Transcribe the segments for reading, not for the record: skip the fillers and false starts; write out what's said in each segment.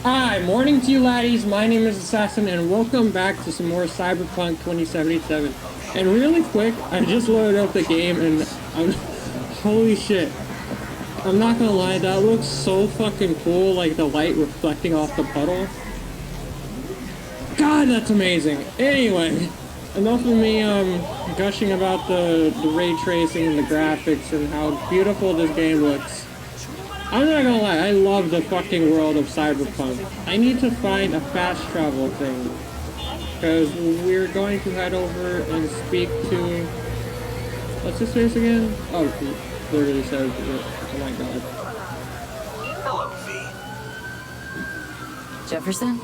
Hi, morning to you laddies, my name is Assassin and welcome back to some more Cyberpunk 2077. And really quick, I just loaded up the game and holy shit. I'm not gonna lie, that looks so fucking cool, like the light reflecting off the puddle. God, that's amazing. Anyway, enough of me gushing about the ray tracing and the graphics and how beautiful this game looks. I'm not gonna lie, I love the fucking world of Cyberpunk. I need to find a fast travel thing. Because we're going to head over and speak to... What's his face again? Oh, he literally says, oh my god. Hello, V. Jefferson?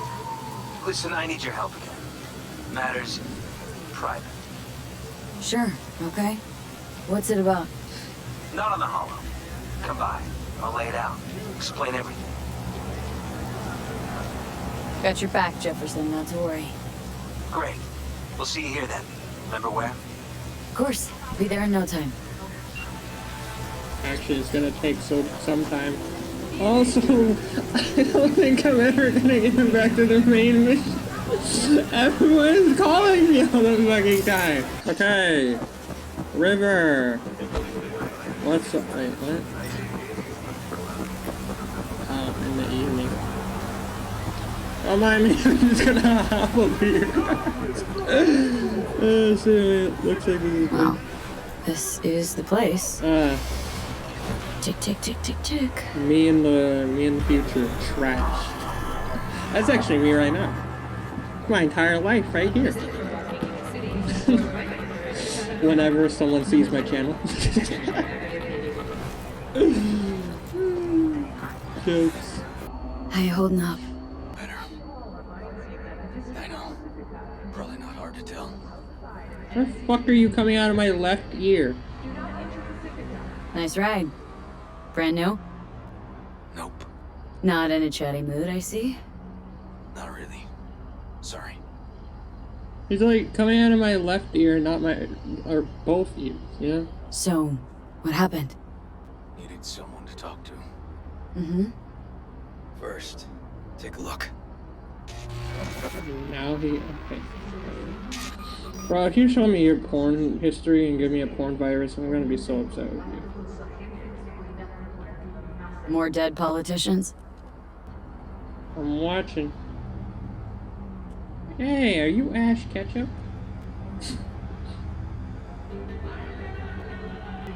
Listen, I need your help again. Matters private. Sure, okay. What's it about? Not on the hollow. Come by. I'll lay it out. Explain everything. Got your back, Jefferson, not to worry. Great. We'll see you here then. Remember where? Of course. I'll be there in no time. Actually, it's gonna take some time. Also, I don't think I'm ever gonna get back to the main mission. Everyone's calling me all the fucking time. Okay. River. What's up? Wait, what? Oh, in the evening. Don't mind me, I'm just gonna hop over here. So it looks like this is Wow. This is the place. Tick, tick, tick, tick, tick. Me in the future. Trash. That's actually me right now. My entire life right here. Whenever someone sees my channel. Jokes. How you holding up? Better. I know. Probably not hard to tell. Where the fuck are you coming out of my left ear? Nice ride. Brand new? Nope. Not in a chatty mood, I see. Not really. Sorry. He's like coming out of my left ear, not my, or both ears, you know? So, what happened? Needed someone to talk to. Mm-hmm. First, take a look. Now okay. Bro, if you show me your porn history and give me a porn virus, I'm gonna be so upset with you. More dead politicians? I'm watching. Hey, are you Ash Ketchum?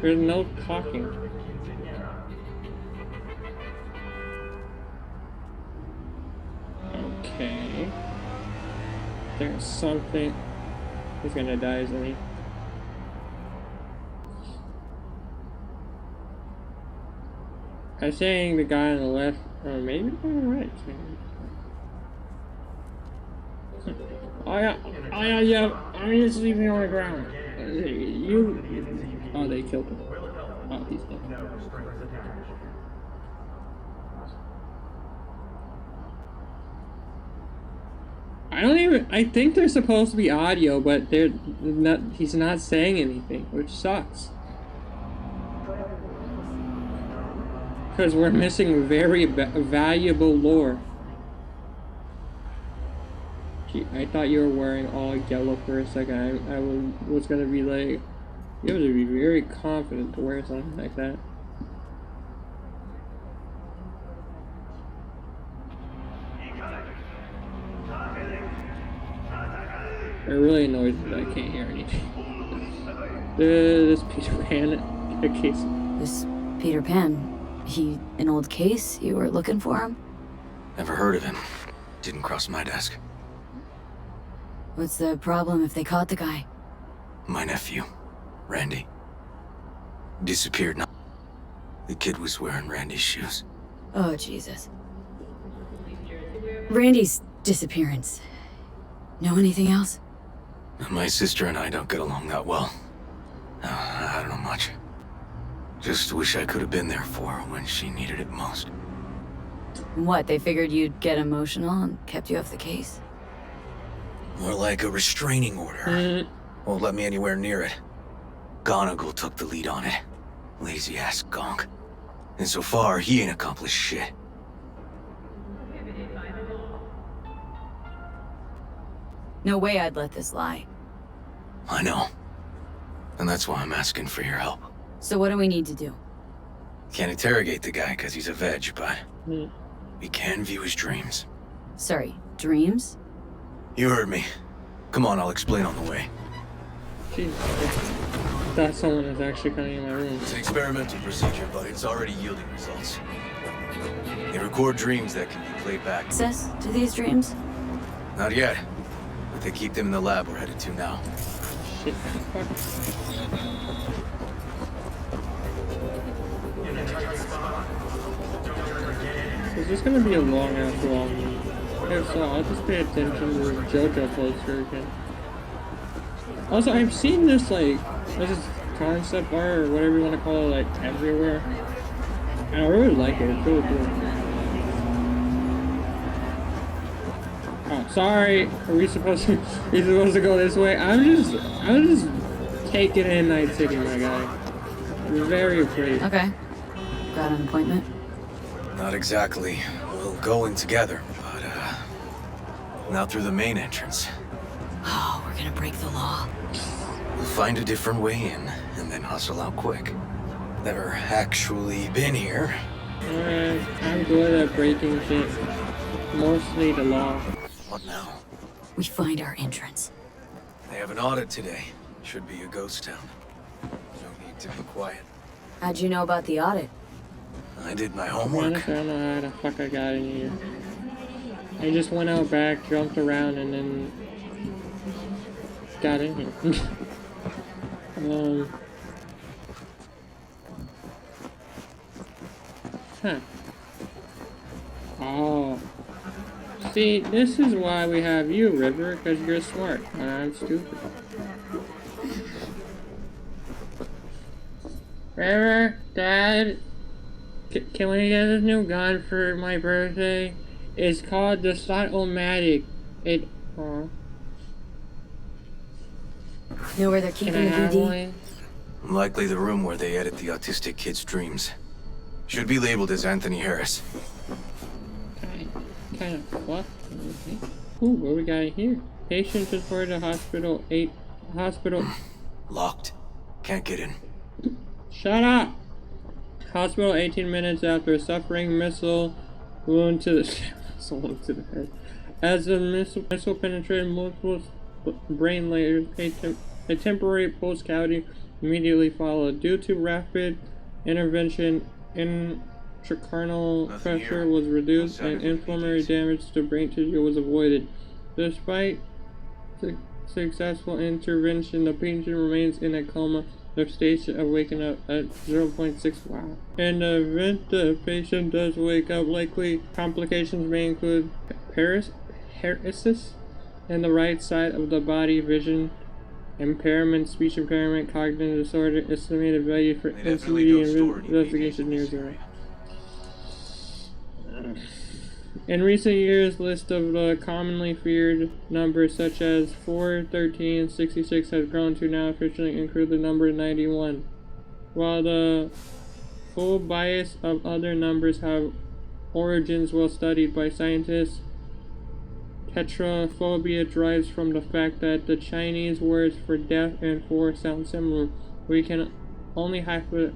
There's no talking. Okay. There's something. He's gonna die, isn't he? I'm saying the guy on the left, or maybe on the right. Oh yeah, I'm just sleeping on the ground. Oh, they killed him. Oh, he's dead. I think they're supposed to be audio, but he's not saying anything, which sucks. Because we're missing very valuable lore. Gee, I thought you were wearing all yellow for a second. I was gonna be like, you have to be very confident to wear something like that. It really annoys me that I can't hear anything. This Peter Pan case. This Peter Pan, he an old case? You were looking for him? Never heard of him. Didn't cross my desk. What's the problem if they caught the guy? My nephew, Randy. Disappeared now. The kid was wearing Randy's shoes. Oh, Jesus. Randy's disappearance. Know anything else? My sister and I don't get along that well. I don't know much. Just wish I could have been there for her when she needed it most. What, they figured you'd get emotional and kept you off the case? More like a restraining order. Won't let me anywhere near it. Gonigal took the lead on it. Lazy-ass gonk. And so far, he ain't accomplished shit. No way I'd let this lie. I know. And that's why I'm asking for your help. So what do we need to do? Can't interrogate the guy because he's a veg, but we can view his dreams. Sorry, dreams? You heard me. Come on, I'll explain on the way. Jesus. That someone is actually coming in my room. It's an experimental procedure, but it's already yielding results. They record dreams that can be played back. Access to these dreams? Not yet, but they keep them in the lab we're headed to now. Shit. Fuck. Is this gonna be a long ass long? If so, I'll just pay attention to the JoJo poster again. Also, I've seen this this concept art or whatever you want to call it, everywhere. And I really like it. It's really cool. Oh, sorry. Are we supposed to? We supposed to go this way? I'm just taking in Night City, my guy. Very pretty. Okay. Got an appointment? Not exactly. We'll go in together, but not through the main entrance. Oh, we're gonna break the law. We'll find a different way in, and then hustle out quick. Never actually been here. Alright, I'm good at breaking shit. Mostly the law. What now? We find our entrance. They have an audit today. Should be a ghost town. No need to be quiet. How'd you know about the audit? I did my Honestly, homework. I don't know how the fuck I got in here. I just went out back, jumped around, and then got in here. Huh. Oh. See, this is why we have you, River, because you're smart. I'm stupid. River, Dad, can we get this new gun for my birthday? It's called the Slot-O-Matic. It, Know where they're keeping can I the have BD? one? Likely the room where they edit the autistic kid's dreams. Should be labeled as Anthony Harris. Kind of what? Okay. Ooh, what we got here? Patient transported to hospital 8. Hospital. Locked. Can't get in. Shut up! Hospital 18 minutes after suffering missile wound to the wound to the head. As the missile penetrated multiple brain layers, a temporary pulse cavity immediately followed. Due to rapid intervention, intracranial pressure was reduced and inflammatory damage to brain tissue was avoided. Despite successful intervention, the patient remains in a coma. The stage of waking up at 0.6. Wow. In the event the patient does wake up, likely complications may include paresis in the right side of the body, vision impairment, speech impairment, cognitive disorder. Estimated value for NCD investigation near 0. In recent years, lists of the commonly feared numbers such as 4, 13, and 66 has grown to now officially include the number 91. While the full bias of other numbers have origins well studied by scientists, tetraphobia derives from the fact that the Chinese words for death and 4 sound similar. We can only hypothesize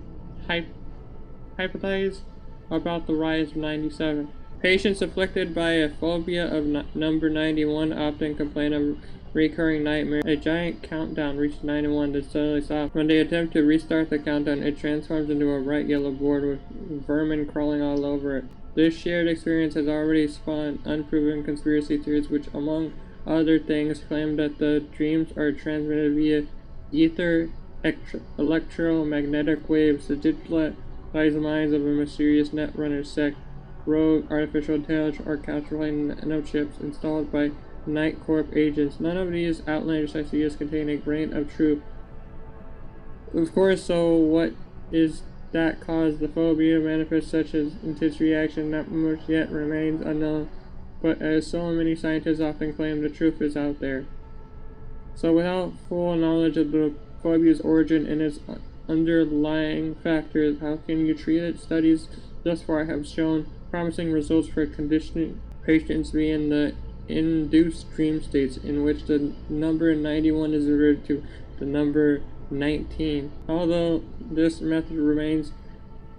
about the rise of 97. Patients afflicted by a phobia of number 91 often complain of recurring nightmares. A giant countdown reaches 91 that suddenly stops. When they attempt to restart the countdown, it transforms into a bright yellow board with vermin crawling all over it. This shared experience has already spawned unproven conspiracy theories which, among other things, claim that the dreams are transmitted via ether, electromagnetic waves, the digitalized minds of a mysterious netrunner sect, rogue artificial intelligence, or calculating nanochips installed by Night Corp agents. None of these outlandish ideas contain a grain of truth. Of course, so what is that caused the phobia manifest such as intense reaction? Not much yet remains unknown, but as so many scientists often claim, the truth is out there. So without full knowledge of the phobia's origin and its underlying factors, how can you treat it? Studies thus far have shown promising results for conditioning patients via the induced dream states in which the number 91 is referred to the number 19. Although this method remains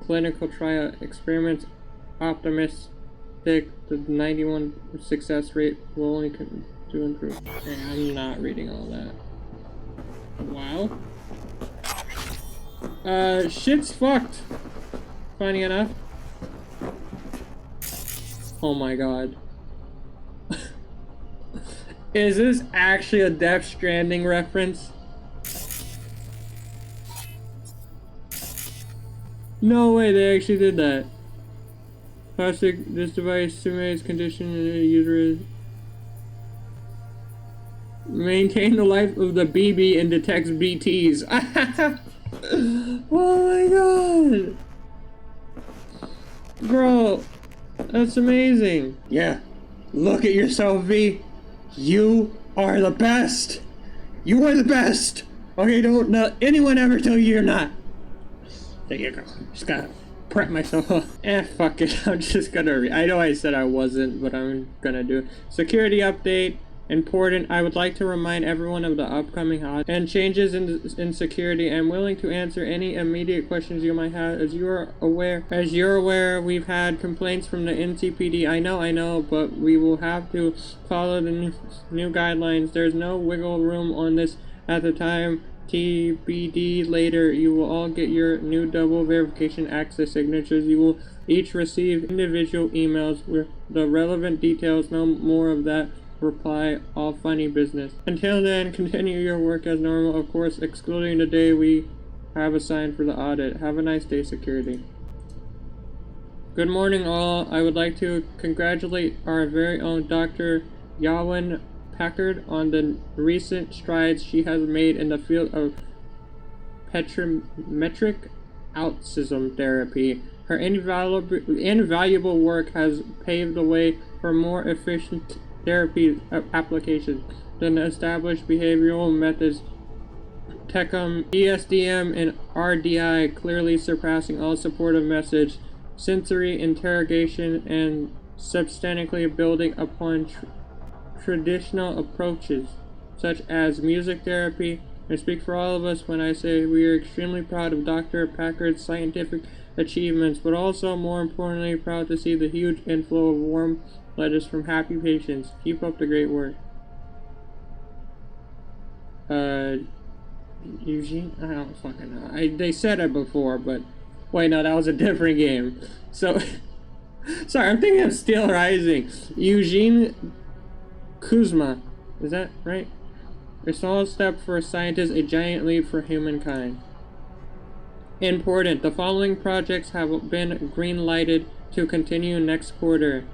clinical trial experiments optimistic, the 91 success rate will only continue to improve. Okay, I'm not reading all that. Wow. Shit's fucked. Funny enough. Oh my god. Is this actually a Death Stranding reference? No way, they actually did that. Plastic, this device simulates condition in the uterus. Maintain the life of the BB and detects BTs. Oh my god! Bro, that's amazing. Yeah, look at yourself, V. You are the best. You are the best. Okay, don't let anyone ever tell you you're not. There you go. Just gotta prep myself up. Fuck it. I'm just gonna I know I said I wasn't, but I'm gonna do it. Security update. Important. I would like to remind everyone of the upcoming holiday and changes in security. I'm willing to answer any immediate questions you might have. As you're aware, we've had complaints from the NCPD. I know, but we will have to follow the new guidelines. There's no wiggle room on this at the time. TBD later. You will all get your new double verification access signatures. You will each receive individual emails with the relevant details. No more of that reply all funny business. Until then, continue your work as normal, of course, excluding the day we have assigned for the audit. Have a nice day, security. Good morning, all. I would like to congratulate our very own Dr. Yawen Packard on the recent strides she has made in the field of metric autism therapy. Her invaluable work has paved the way for more efficient therapy applications than established behavioral methods. TECM, ESDM, and RDI clearly surpassing all supportive message, sensory interrogation, and substantially building upon traditional approaches such as music therapy. I speak for all of us when I say we are extremely proud of Dr. Packard's scientific achievements, but also, more importantly, proud to see the huge inflow of warm letters from happy patients. Keep up the great work. Eugene? I don't fucking know. They said it before, but wait, no, that was a different game. So, sorry, I'm thinking of Steel Rising. Eugene Kuzma. Is that right? A small step for a scientist, a giant leap for humankind. Important. The following projects have been green-lighted to continue next quarter.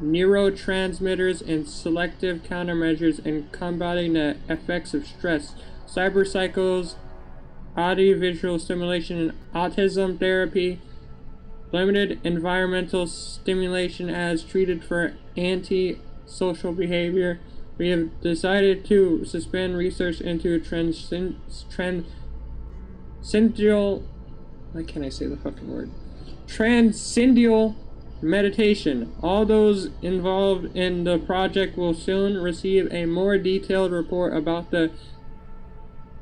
Neurotransmitters and selective countermeasures in combating the effects of stress. Cybercycles, audiovisual stimulation and autism therapy. Limited environmental stimulation as treated for anti-social behavior. We have decided to suspend research into transcendental, why can't I say the fucking word? Transcendental meditation. All those involved in the project will soon receive a more detailed report about the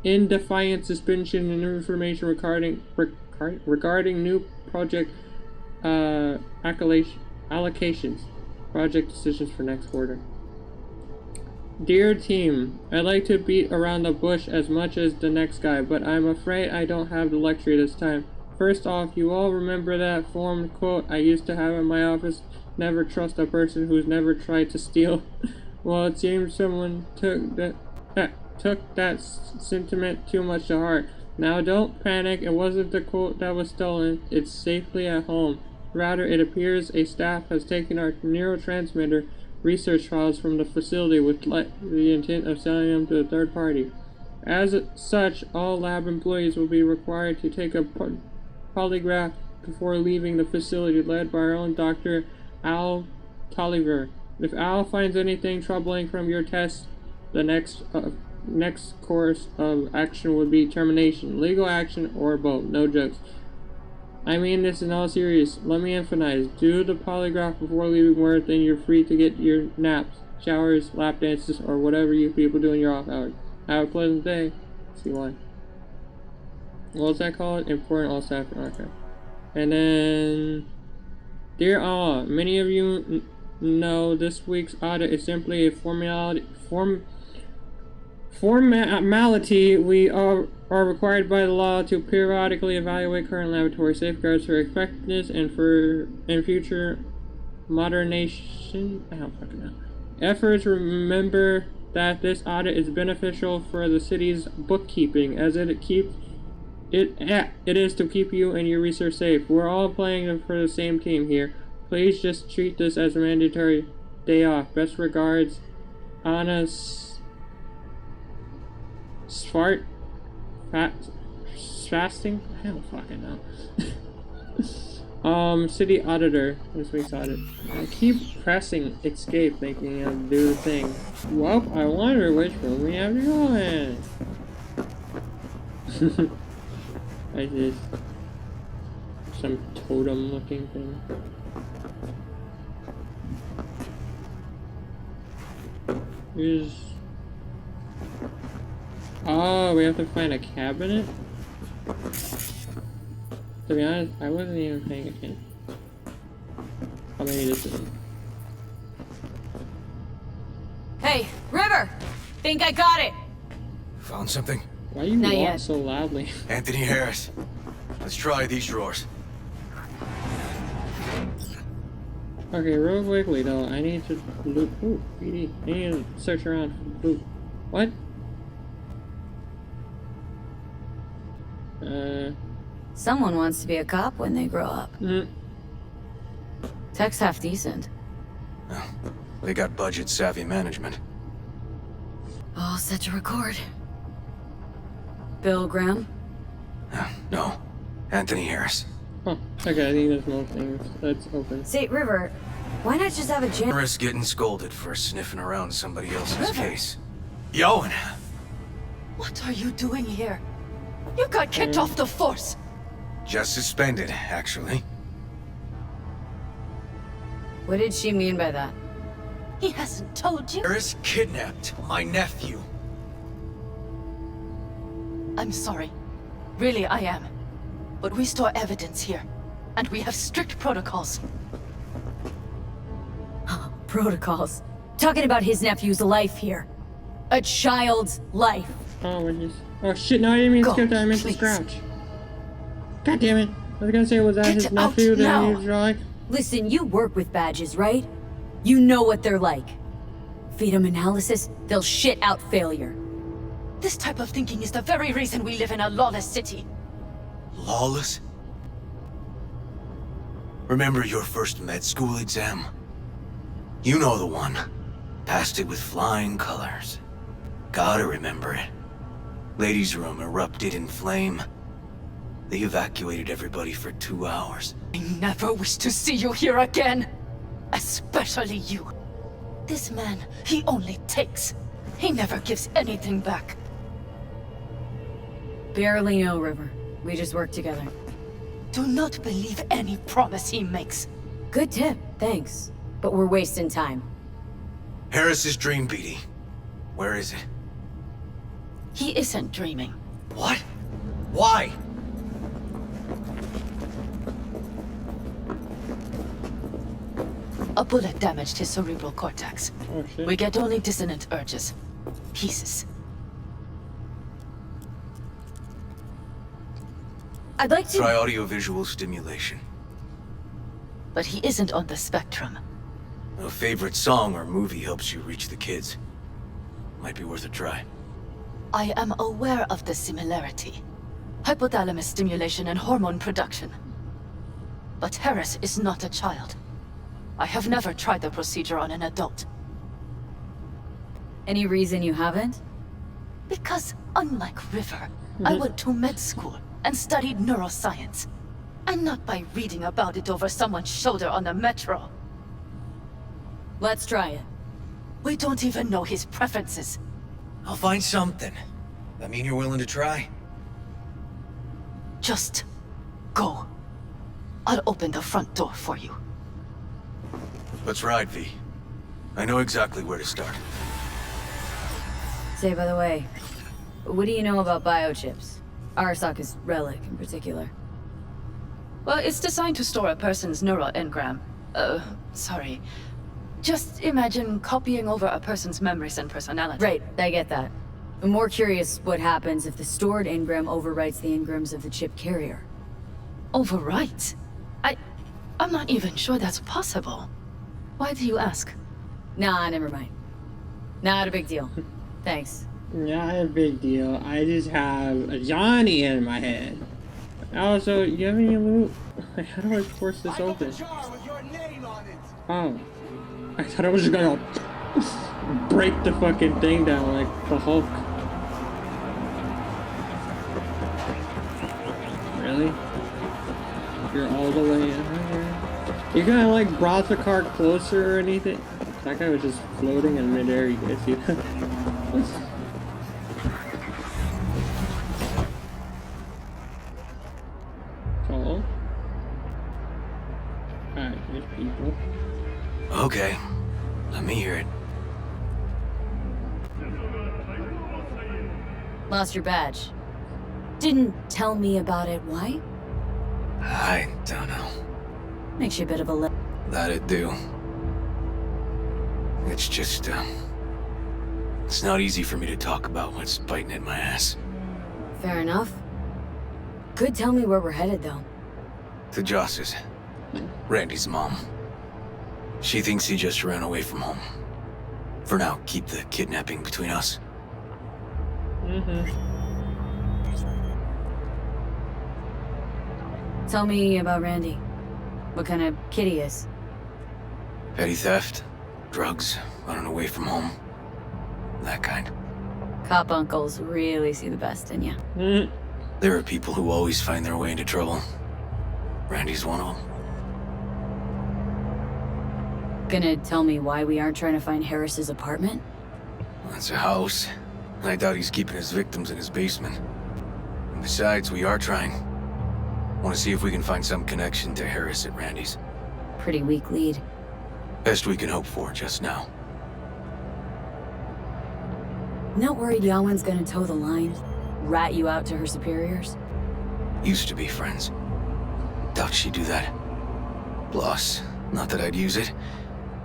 indefinite suspension and information regarding new project allocations. Project decisions for next quarter. Dear team, I'd like to beat around the bush as much as the next guy, but I'm afraid I don't have the luxury this time. First off, you all remember that formed quote I used to have in my office, never trust a person who's never tried to steal? Well, it seems someone took that sentiment too much to heart. Now don't panic, it wasn't the quote that was stolen, it's safely at home. Rather, it appears a staff has taken our neurotransmitter research trials from the facility with the intent of selling them to a third party. As such, all lab employees will be required to take a polygraph before leaving the facility, led by our own Dr. Al Tolliver. If Al finds anything troubling from your tests, the next course of action would be termination, legal action, or both. No jokes. I mean this in all seriousness. Let me emphasize. Do the polygraph before leaving work, then you're free to get your naps, showers, lap dances, or whatever you people do in your off hours. Have a pleasant day. See why. What's that called? Important all staff. Okay. And then... Dear all, many of you know this week's audit is simply a formality. We are required by the law to periodically evaluate current laboratory safeguards for effectiveness and future modernization. I don't fucking know. Efforts. Remember that this audit is beneficial for the city's bookkeeping, as it is to keep you and your research safe. We're all playing for the same team here. Please just treat this as a mandatory day off. Best regards, Anna Fasting? I don't fucking know. City auditor. This week's audit. I keep pressing escape, thinking I'll do the thing. Well, I wonder which room we have to go in. I did some totem looking thing. Here's... Oh, we have to find a cabinet? To be honest, I wasn't even paying attention. How many this is? Hey, River! Think I got it! Found something? Why you Not walk yet. so loudly? Anthony Harris. Let's try these drawers. Okay, real quickly though, I need to loot. Ooh, PD. I need to search around for loot. What? Someone wants to be a cop when they grow up. Tech's half decent. Oh, they got budget-savvy management. All set to record. Bill Graham? No. Anthony Harris. Oh, okay, I think there's more things. Let's open. Say, River, why not just have a jam? Harris getting scolded for sniffing around somebody else's case. Yoan! What are you doing here? You got kicked off the force! Just suspended, actually. What did she mean by that? He hasn't told you? Harris kidnapped my nephew. I'm sorry. Really, I am. But we store evidence here. And we have strict protocols. Protocols. Talking about his nephew's life here. A child's life. Oh, we're just... Oh shit, no, I didn't mean to skip that, I meant to please. scrouch. God damn it. I was gonna say, was that Get his out nephew that now. he was like? Listen, you work with badges, right? You know what they're like. Feed them analysis, they'll shit out failure. This type of thinking is the very reason we live in a lawless city. Lawless? Remember your first med school exam? You know the one. Passed it with flying colors. Gotta remember it. Ladies' room erupted in flame. They evacuated everybody for 2 hours. I never wish to see you here again. Especially you. This man, he only takes. He never gives anything back. Barely know, River. We just work together. Do not believe any promise he makes. Good tip, thanks. But we're wasting time. Harris's dream, BD. Where is it? He isn't dreaming. What? Why? A bullet damaged his cerebral cortex. Oh shit. We get only dissonant urges. Pieces. I'd like to... Try audiovisual stimulation. But he isn't on the spectrum. A favorite song or movie helps you reach the kids. Might be worth a try. I am aware of the similarity. Hypothalamus stimulation and hormone production. But Harris is not a child. I have never tried the procedure on an adult. Any reason you haven't? Because, unlike River, I went to med school and studied neuroscience. And not by reading about it over someone's shoulder on the metro. Let's try it. We don't even know his preferences. I'll find something. That mean you're willing to try? Just go. I'll open the front door for you. Let's ride, V. I know exactly where to start. Say, by the way, what do you know about biochips? Arasaka's relic in particular. Well, it's designed to store a person's neural engram. Sorry. Just imagine copying over a person's memories and personality. Right, I get that. I'm more curious what happens if the stored engram overwrites the engrams of the chip carrier. Overwrite? I'm not even sure that's possible. Why do you ask? Nah, never mind. Not a big deal. Thanks. Not a big deal. I just have a Johnny in my head. Also, you have any loot? How do I force this open? Oh. I thought I was just gonna break the fucking thing down like the Hulk. Really? You're all the way in here? You gonna like brought the car closer or anything? That guy was just floating in midair, you guys see that? Tall. Alright, there's people. Okay, let me hear it. Lost your badge. Didn't tell me about it. Why? I don't know. Makes you a bit of a That it do. It's just, it's not easy for me to talk about what's biting at my ass. Fair enough. Could tell me where we're headed, though. To Joss's. Randy's mom. She thinks he just ran away from home. For now, keep the kidnapping between us. Tell me about Randy. What kind of kid he is. Petty theft, drugs, running away from home. That kind. Cop uncles really see the best in you. There are people who always find their way into trouble. Randy's one of them. Gonna tell me why we aren't trying to find Harris's apartment? That's a house. And I doubt he's keeping his victims in his basement. And besides, we are trying. Want to see if we can find some connection to Harris at Randy's. Pretty weak lead. Best we can hope for just now. Not worried Yawen's gonna toe the line? Rat you out to her superiors? Used to be friends. Doubt she'd do that. Plus, not that I'd use it,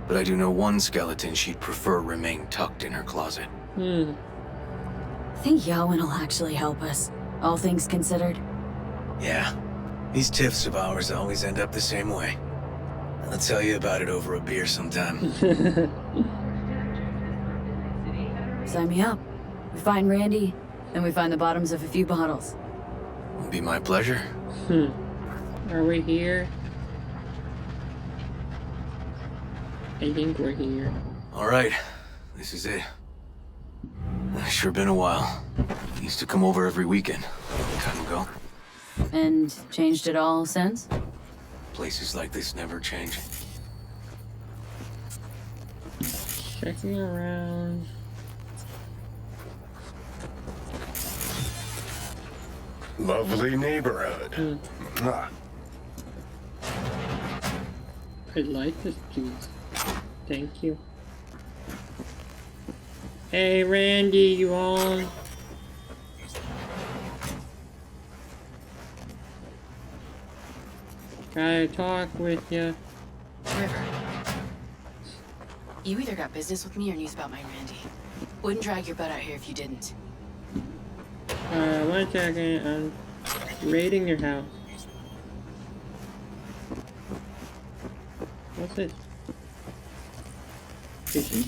but I do know one skeleton she'd prefer remain tucked in her closet. I think Yawen will actually help us, all things considered. Yeah. These tiffs of ours always end up the same way. I'll tell you about it over a beer sometime. Sign me up. We find Randy, then we find the bottoms of a few bottles. It'll be my pleasure. Are we here? I think we're here. Alright, this is it. Sure been a while. Used to come over every weekend, a long time ago. And changed it all since? Places like this never change. Checking around. Lovely neighborhood. Ah. I'd like this, please. Thank you. Hey, Randy, you on? Gotta talk with ya. River. You either got business with me or news about my Randy. Wouldn't drag your butt out here if you didn't. 1 second. I'm raiding your house. What's it? Fishing?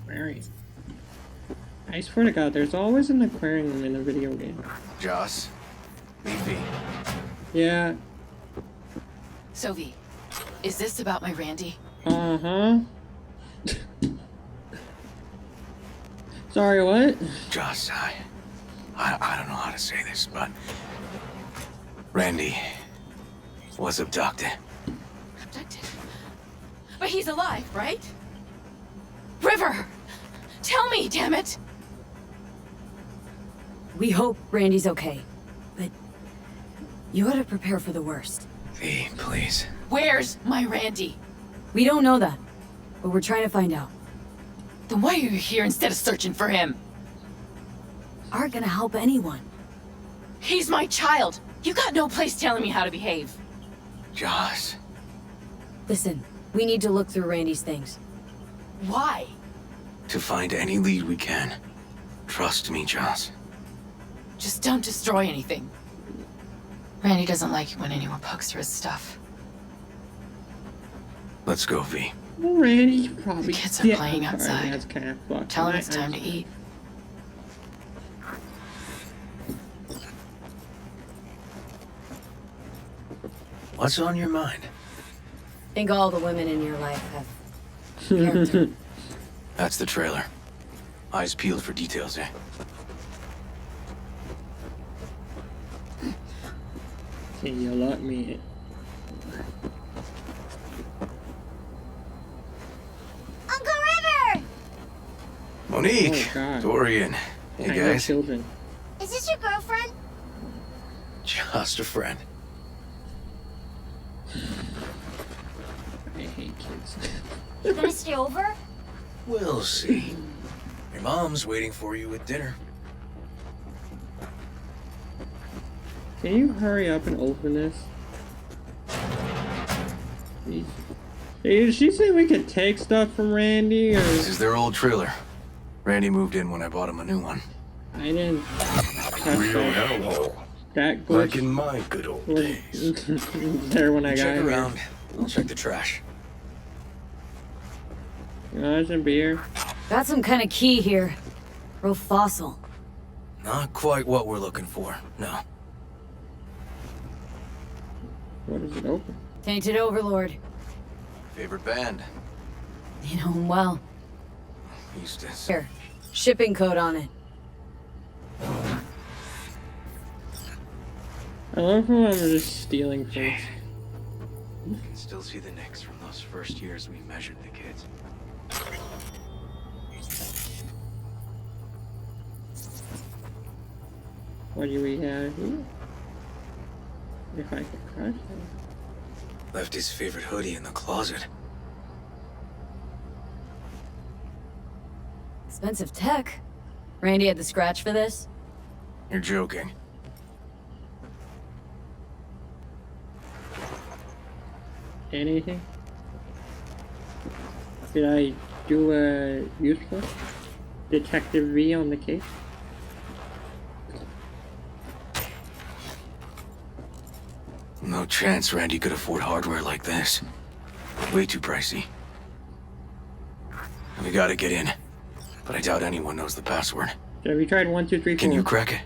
Aquarium. I swear to God, there's always an aquarium in a video game. Joss, Leafy. Yeah. Sophie, is this about my Randy? Uh-huh. Sorry, what? Joss, I don't know how to say this, but Randy was abducted. Abducted? But he's alive, right? River! Tell me, damn it! We hope Randy's okay, but You ought to prepare for the worst. V, please. Where's my Randy? We don't know that, but we're trying to find out. Then why are you here instead of searching for him? Aren't gonna help anyone. He's my child. You got no place telling me how to behave. Joss. Listen, we need to look through Randy's things. Why? To find any lead we can. Trust me, Joss. Just don't destroy anything. Randy doesn't like it when anyone pokes through his stuff. Let's go, V. Well, Randy probably. The kids are playing outside. That's kind of fucked. Tell him it's time to eat. What's on your mind? Think all the women in your life have character. That's the trailer. Eyes peeled for details, eh? Can you let me? Uncle River! Monique! Oh, God. Dorian. Hey, I know guys. children. Is this your girlfriend? Just a friend. I hate kids. You gonna stay over? We'll see. Your mom's waiting for you with dinner. Can you hurry up and open this? Jeez. Hey, did she say we could take stuff from Randy, or This is their old trailer. Randy moved in when I bought him a new one. I didn't touch Real that. hellhole. That Like glitch in my good old days. was there when I got Check here. around. I'll check the trash. You want some beer? Got some kind of key here. Real fossil. Not quite what we're looking for, no. What is it open? Tainted Overlord. Favorite band? You know him well. Used to. Here. Shipping code on it. I love how I'm just stealing things. You can still see the nicks from those first years we measured the kids. What do we have here? If I could crush it. Left his favorite hoodie in the closet. Expensive tech. Randy had the scratch for this? You're joking. Anything? Did I do a useful Detective V on the case? No chance Randy could afford hardware like this. Way too pricey. We gotta get in. But I doubt anyone knows the password. So have you tried 1, 2, 3, 4? Can you crack it?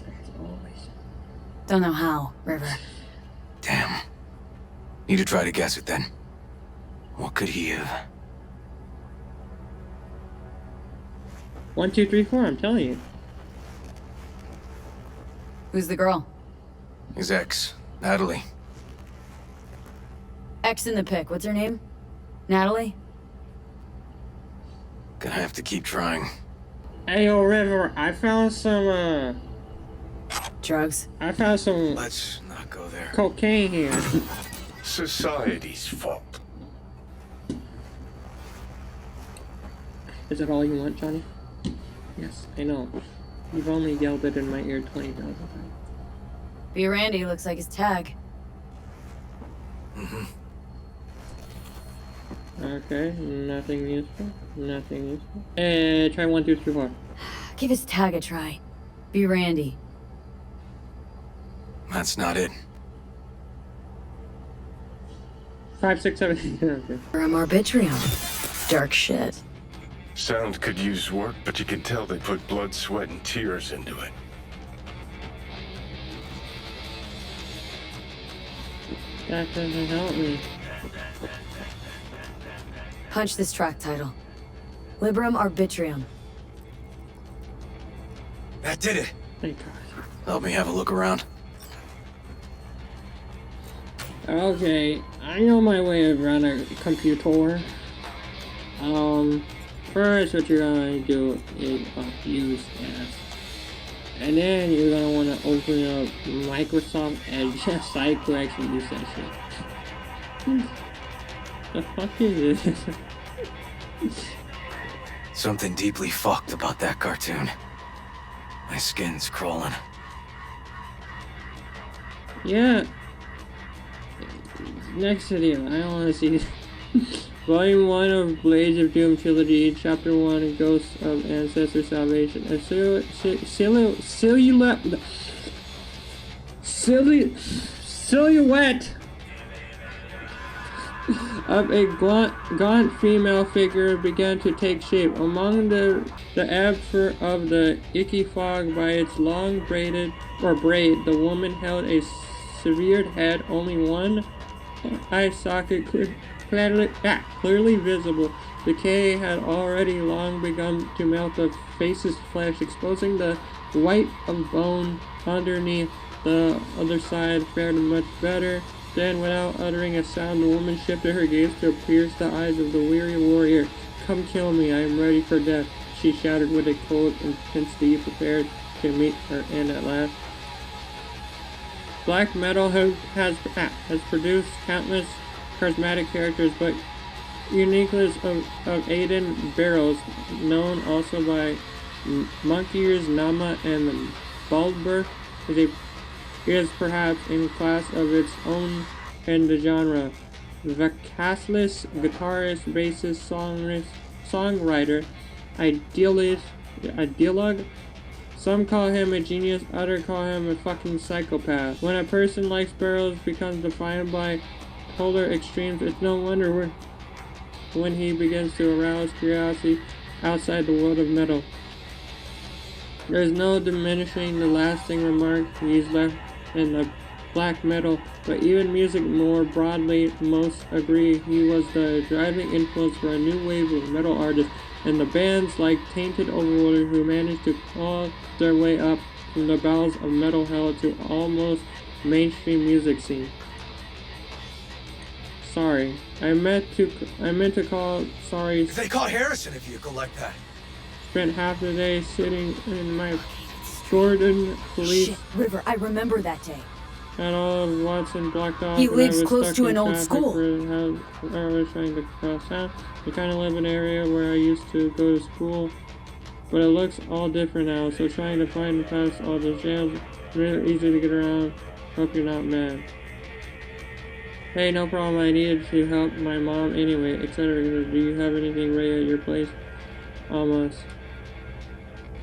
As always. Don't know how, River. Damn. Need to try to guess it then. What could he have? 1, 2, 3, 4. I'm telling you. Who's the girl? His ex, Natalie. X in the pic. What's her name? Natalie? Gonna have to keep trying. Hey, yo, River. I found some. Drugs. I found some Let's not go there. cocaine here. Society's fault. Is that all you want, Johnny? Yes, I know. You've only yelled it in my ear 20,000 times. B. Randy looks like his tag. Okay, nothing useful. Nothing useful. Try 1, 2, 3, 4. Give his tag a try. B. Randy. That's not it. 5, 6, 7. Okay. From Arbitrium. Dark shit. Sound could use work, but you can tell they put blood, sweat, and tears into it. That doesn't help me. Punch this track title. Liberum Arbitrium. That did it. Thank God. Help me have a look around. Okay, I know my way around a computer. First what you're gonna do is use as And then you're gonna want to open up Microsoft Edge site correction session. The fuck is this? Something deeply fucked about that cartoon. My skin's crawling. Yeah. Next video, I don't want to see this. Volume 1 of Blades of Doom Trilogy, Chapter 1, Ghosts of Ancestor Salvation. A silhouette of a gaunt female figure began to take shape. Among the ebb of the icky fog by its long braid, the woman held a severed head, only one eye socket clearly visible. Decay had already long begun to melt the face's flesh, exposing the white of bone underneath. The other side fared much better. Then, without uttering a sound, the woman shifted her gaze to pierce the eyes of the weary warrior. "Come kill me, I am ready for death," she shouted with a cold intensity, prepared to meet her end at last. Black metal has produced countless charismatic characters, but uniqueness of Aiden Barrows, known also by Monkey Ears, Nama, and Baldber, is perhaps in class of its own in the genre. Vocalist, guitarist, bassist, songwriter, ideologue. Some call him a genius, others call him a fucking psychopath. When a person like Sparrows becomes defined by polar extremes, it's no wonder when he begins to arouse curiosity outside the world of metal. There's no diminishing the lasting remark he's left in the black metal, but even music more broadly, most agree he was the driving influence for a new wave of metal artists and the bands like Tainted Overlord who managed to claw their way up from the bowels of metal hell to almost mainstream music scene. Sorry, I meant to call sorry. They caught Harrison a vehicle like that. Spent half the day sitting in my Jordan police. Shit, River, I remember that day. And all of Watson blocked off. He and lives I was close stuck to in an old traffic school. for I was trying to cross town. I kind of live in an area where I used to go to school, but it looks all different now. So trying to find past all the jams, really easy to get around. Hope you're not mad. Hey, no problem. I needed to help my mom anyway, etc. Do you have anything ready at your place? Almost.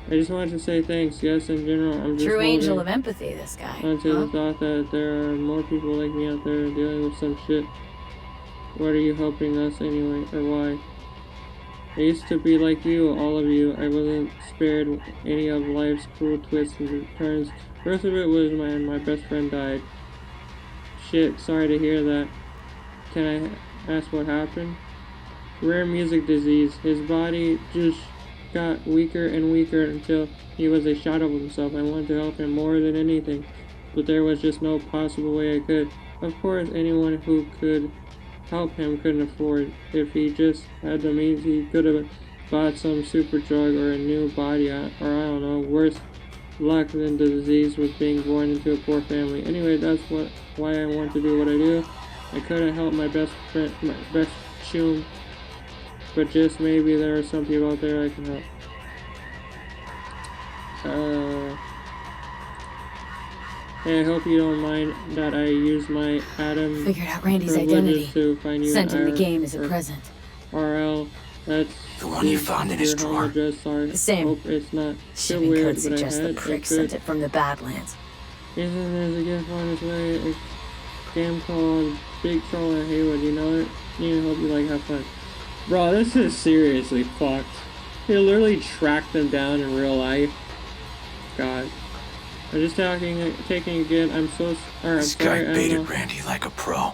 I just wanted to say thanks. Yes, in general, I'm just True angel of empathy, this guy. onto the thought that there are more people like me out there dealing with some shit. What are you helping us anyway, or why? I used to be like you, all of you. I wasn't spared any of life's cruel twists and turns. First of it was when my best friend died. Shit, sorry to hear that. Can I ask what happened? Rare music disease. His body just got weaker and weaker until he was a shadow of himself. I wanted to help him more than anything, but there was just no possible way I could. Of course, anyone who could help him couldn't afford. If he just had the means, he could have bought some super drug or a new body, or I don't know, worse luck than the disease was being born into a poor family. Anyway, that's why I want to do what I do. I couldn't help my best friend, my best chum, but just maybe there are some people out there I can help. Hey, I hope you don't mind that I use my Adam Figured out Randy's privileges identity. to find you Sent him the an game as a or present. RL. That's The one you found in his your home drawer? address. Sorry. The same. Hope it's not too Shipping weird, code but I suggests the had prick a sent good it from the Badlands. reason there's a gift on its way. A game called Big Troll in Haywood. You know it? You hope you like have fun. Bro, this is seriously fucked. He literally tracked them down in real life. God. I'm just taking again. I'm so I'm This sorry. guy I don't baited know Randy like a pro.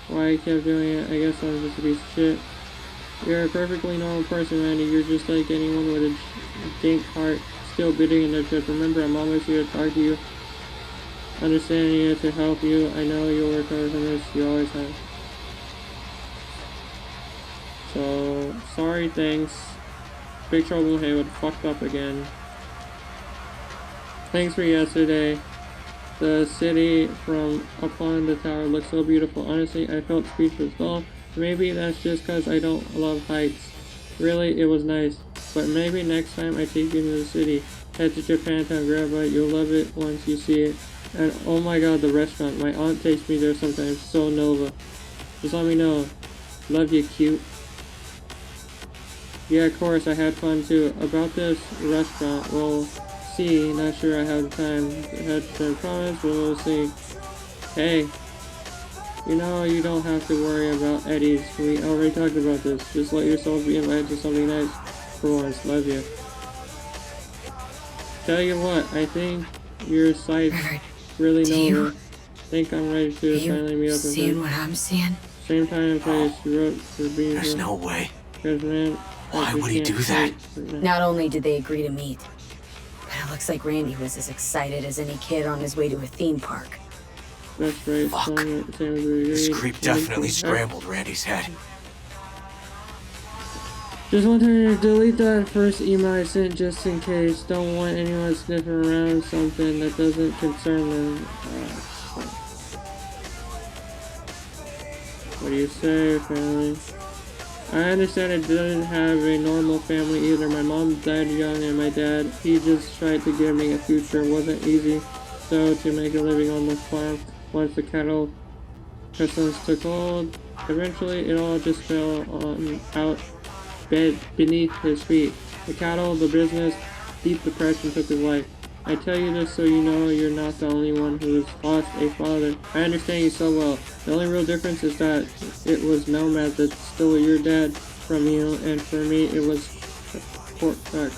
why he kept doing it. I guess I'm just a piece of shit. You're a perfectly normal person, Randy. You're just like anyone with a dink heart still beating in their chest. Remember, I'm always here to talk to you, understanding you, to help you. I know you'll recover from this. You always have. So, sorry, thanks. Big Trouble in Haywood fucked up again. Thanks for yesterday. The city from up on the tower looks so beautiful. Honestly, I felt speechless. Well, maybe that's just because I don't love heights. Really, it was nice. But maybe next time I take you to the city, head to Japantown, grab a bite. You'll love it once you see it. And oh my god, the restaurant. My aunt takes me there sometimes. So Nova. Just let me know. Love you, cute. Yeah, of course, I had fun too. About this restaurant, we'll see. Not sure I have the time. Had to promise, but we'll see. Hey, you know you don't have to worry about Eddie's. We already talked about this. Just let yourself be invited to something nice for once. Love you. Tell you what, I think your sight's really Nova. Think I'm ready to finally meet up with seeing her. what I'm seeing? Same time and place. You wrote for being There's here. no way. Because man, Why we would he can't do that? wait right now. Not only did they agree to meet, but it looks like Randy was as excited as any kid on his way to a theme park. That's right. Fuck. Same as we This agreed. creep definitely scrambled Randy's head. Just want to delete that first email I sent just in case. Don't want anyone sniffing around something that doesn't concern them. What do you say, family? I understand I didn't have a normal family either. My mom died young and my dad, he just tried to give me a future. It wasn't easy, so to make a living on the farm once the cattle pestilence took hold. Eventually, it all just fell out beneath his feet. The cattle, the business, deep depression took his life. I tell you this so you know you're not the only one who's lost a father. I understand you so well. The only real difference is that it was Nomad that stole your dad from you, and for me it was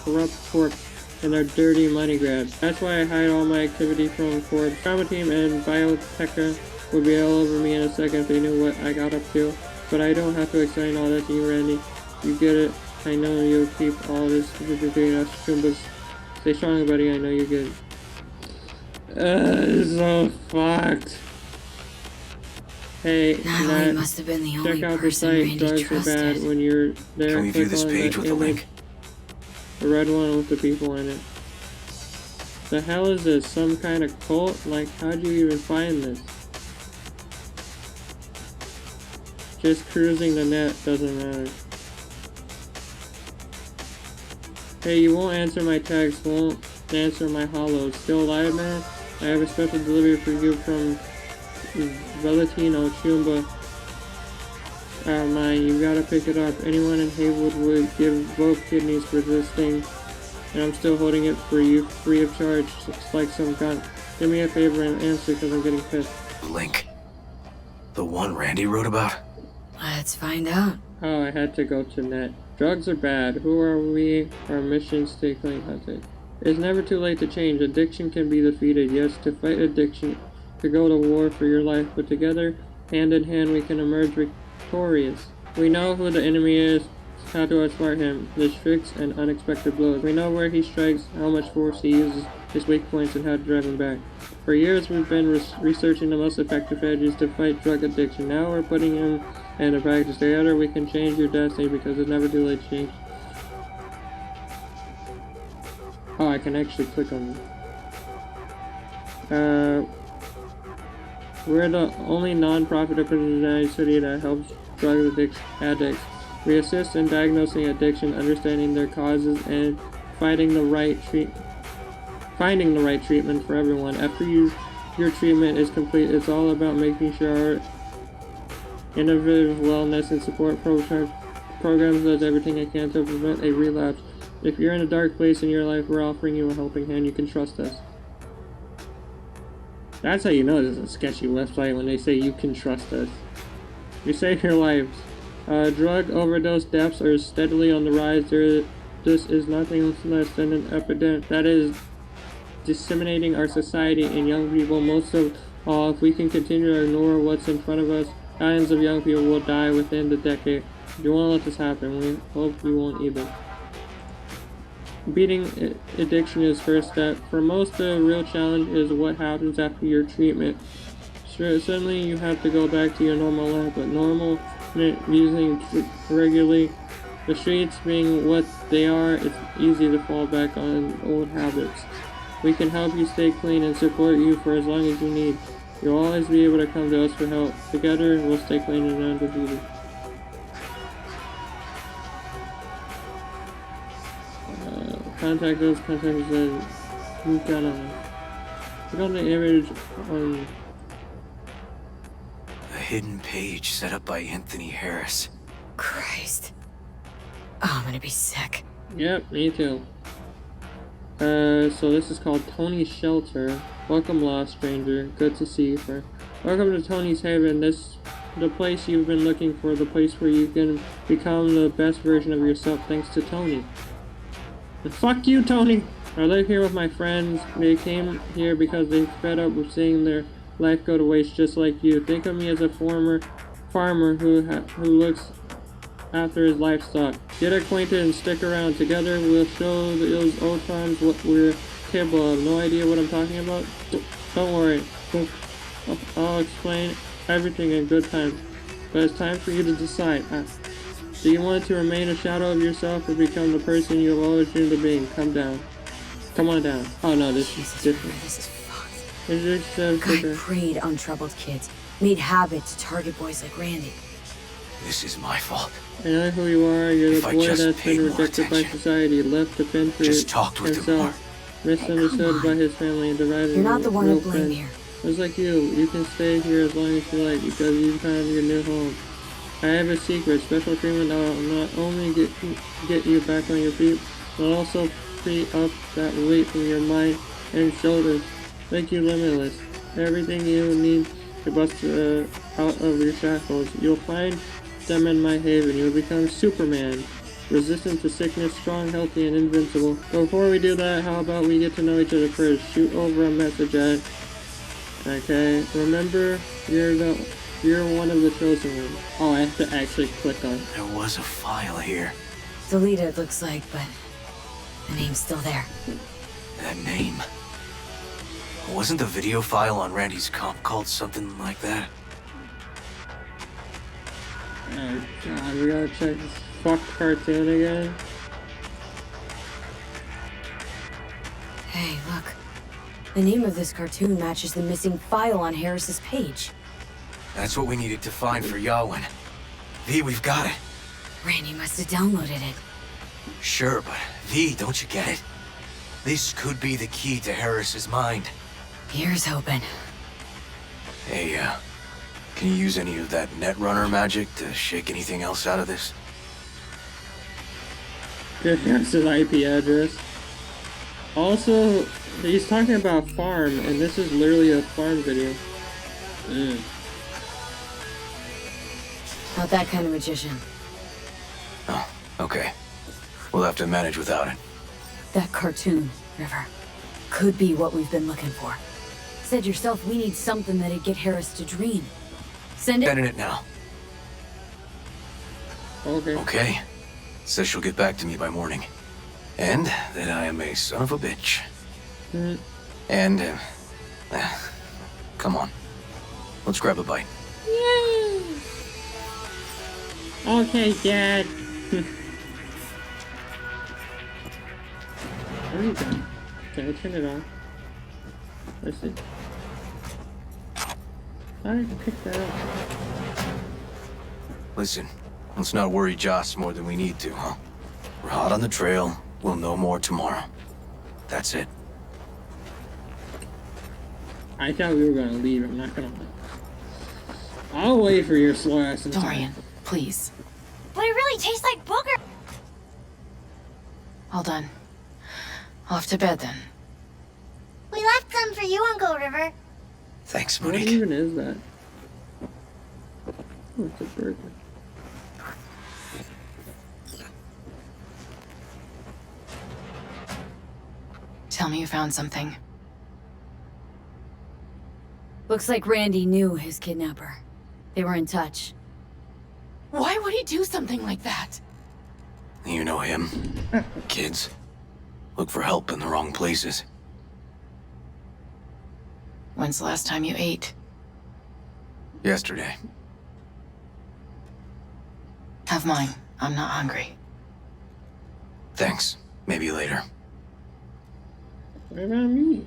corrupt corp and their dirty money grab. That's why I hide all my activity from Corp. Trauma Team and Biotech would be all over me in a second if they knew what I got up to. But I don't have to explain all that to you, Randy. You get it. I know you'll keep all this between us Chumbas. Stay strong, buddy. I know you get it. It's so fucked. Hey, Natalie Nat, must have been the only check out the person site. Randy Drugs are bad. trusted. When you're there, Can we view click this on page the with the image, link? the red one with the people in it. The hell is this? Some kind of cult? Like, how'd you even find this? Just cruising the net doesn't matter. Hey, you won't answer my text, won't answer my hollows. Still alive, man? I have a special delivery for you from Valentino Chumba. Mine, you gotta pick it up. Anyone in Haywood would give both kidneys for this thing. And I'm still holding it for you free of charge. It's like some gun. Do me a favor and answer because I'm getting pissed. Link. The one Randy wrote about? Let's find out. Oh, I had to go to net. Drugs are bad. Who are we? Our missions to clean hunting. It's never too late to change. Addiction can be defeated. Yes, to fight addiction, to go to war for your life, but together, hand in hand, we can emerge victorious. We know who the enemy is, how to outsmart him, his tricks and unexpected blows. We know where he strikes, how much force he uses, his weak points, and how to drive him back. For years, we've been researching the most effective strategies to fight drug addiction. Now we're putting him into practice. Together, we can change your destiny because it's never too late to change. Oh, I can actually click on it. We're the only non-profit in the United States that helps drug addicts. We assist in diagnosing addiction, understanding their causes, and finding the right treatment for everyone. After your treatment is complete, it's all about making sure our innovative wellness and support programs does everything it can to prevent a relapse. If you're in a dark place in your life, we're offering you a helping hand. You can trust us. That's how you know this is a sketchy website, when they say you can trust us. You save your lives. Drug overdose deaths are steadily on the rise. This is nothing less than an epidemic that is disseminating our society and young people. Most of all, if we can continue to ignore what's in front of us, millions of young people will die within the decade. If you want to let this happen, we hope you won't either. Beating addiction is first step. For most, the real challenge is what happens after your treatment. Sure, suddenly you have to go back to your normal life, but normal using regularly. The streets being what they are, it's easy to fall back on old habits. We can help you stay clean and support you for as long as you need. You'll always be able to come to us for help. Together, we'll stay clean and undefeated. Contact us, who's got on. Click on the image on. A hidden page set up by Anthony Harris. Christ. Oh, I'm gonna be sick. Yep, me too. So this is called Tony's Shelter. Welcome, lost stranger. Good to see you, friend. Welcome to Tony's Haven. This the place you've been looking for. The place where you can become the best version of yourself thanks to Tony. And fuck you, Tony! I live here with my friends. They came here because they fed up with seeing their life go to waste just like you. Think of me as a former farmer who looks after his livestock. Get acquainted and stick around. Together we'll show those old times what we're capable of. No idea what I'm talking about? Don't worry. I'll explain everything in good time. But it's time for you to decide. Do you want to remain a shadow of yourself or become the person you have always dreamed of being? Come down. Come on down. Oh no, this is different. This is fucked. It's just, Guy preyed on troubled kids, made habits to target boys like Randy. This is my fault. I know who you are. You're If the I boy just that's paid been more rejected by attention. society, left to fend for Just talked with him more. himself, misunderstood by his family, and divided. You're not the one real to blame friends. here. Just like you can stay here as long as you like because you found your new home. I have a secret, special treatment that will not only get you back on your feet, but also free up that weight from your mind and shoulders, make you limitless. Everything you need to bust out of your shackles. You'll find them in my haven. You'll become Superman, resistant to sickness, strong, healthy, and invincible. But before we do that, how about we get to know each other first? Shoot over a message at. Okay, remember, you're one of the chosen ones. Oh, I have to actually click on. There was a file here. Deleted, looks like, but the name's still there. That name. Wasn't the video file on Randy's comp called something like that? Oh god, we gotta check this fucked cartoon again. Hey, look. The name of this cartoon matches the missing file on Harris's page. That's what we needed to find for Yawin. V, we've got it. Randy must have downloaded it. Sure, but V, don't you get it? This could be the key to Harris's mind. Here's hoping. Hey, can you use any of that Netrunner magic to shake anything else out of this? That's his IP address. Also, he's talking about farm, and this is literally a farm video. Not that kind of magician. Oh, okay. We'll have to manage without it. That cartoon, River, could be what we've been looking for. Said yourself we need something that'd get Harris to dream. Send it. Sending it now. Okay. Okay. Says she'll get back to me by morning. And that I am a son of a bitch. And, come on. Let's grab a bite. Yay! Okay, Dad. There you go. Okay, turn it on. Let's see. How did you pick that up? Listen, let's not worry Joss more than we need to, huh? We're hot on the trail. We'll know more tomorrow. That's it. I thought we were gonna leave. I'm not gonna lie. I'll wait for your slow ass inside. Dorian, please. But it really tastes like booger. All done. Off to bed then. We left some for you, Uncle River. Thanks, What Monique. even is that? Oh, it's a burger. Tell me you found something. Looks like Randy knew his kidnapper. They were in touch. Why would he do something like that? You know him. Kids. Look for help in the wrong places. When's the last time you ate? Yesterday. Have mine. I'm not hungry. Thanks. Maybe later. What about me?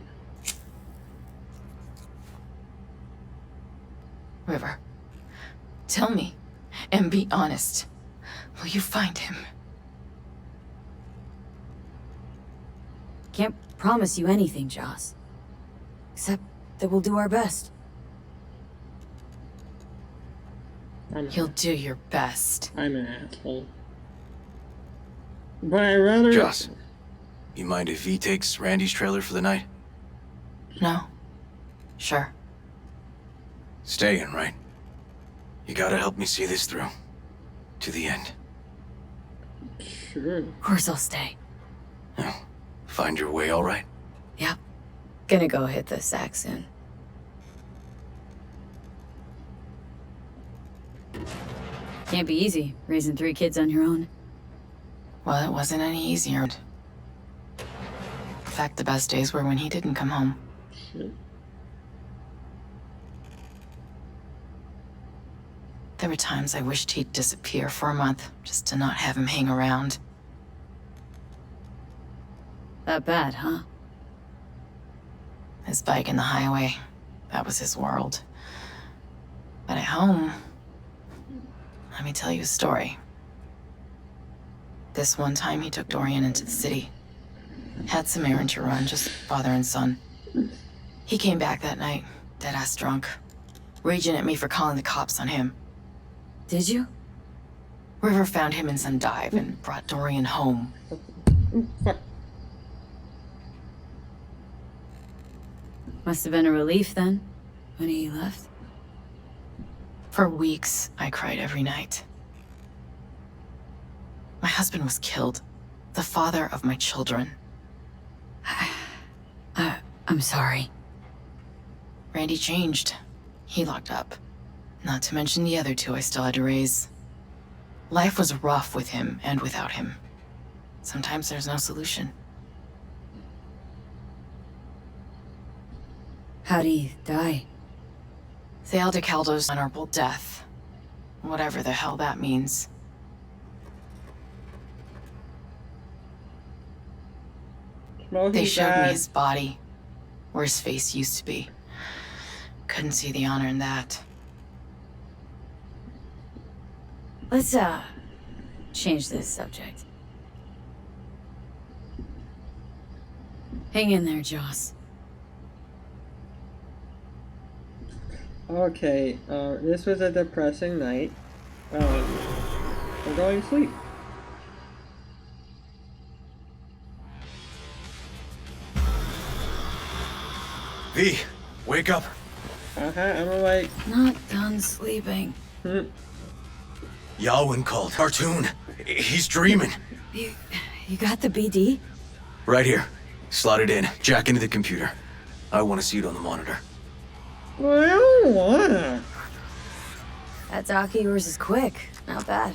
River, tell me, and be honest. Will you find him? Can't promise you anything, Joss. Except that we'll do our best. You'll do your best. I'm an asshole. But I rather... Joss, you mind if he takes Randy's trailer for the night? No? Sure. Staying, right? You gotta help me see this through. To the end. Sure. Of course I'll stay. Yeah. Find your way all right? Yep. Gonna go hit the sack soon. Can't be easy, raising 3 kids on your own. Well, it wasn't any easier. In fact, the best days were when he didn't come home. Shit. There were times I wished he'd disappear for a month, just to not have him hang around. That bad, huh? His bike in the highway, that was his world. But at home, let me tell you a story. This one time he took Dorian into the city. Had some errand to run, just father and son. He came back that night, dead-ass drunk, raging at me for calling the cops on him. Did you? River found him in some dive and brought Dorian home. Fuck. Must have been a relief then, when he left. For weeks, I cried every night. My husband was killed. The father of my children. I'm sorry. Randy changed. He locked up. Not to mention the other 2 I still had to raise. Life was rough with him and without him. Sometimes there's no solution. How'd he die? Thale DeCaldo's honorable death. Whatever the hell that means. They showed me his body, where his face used to be. Couldn't see the honor in that. Let's, change this subject. Hang in there, Joss. Okay, this was a depressing night. I'm going to sleep. V, wake up. I'm awake. Not done sleeping. Yawin called. Cartoon. He's dreaming. You got the BD? Right here. Slot it in. Jack into the computer. I want to see it on the monitor. Well, I don't wanna. That doc of yours is quick. Not bad.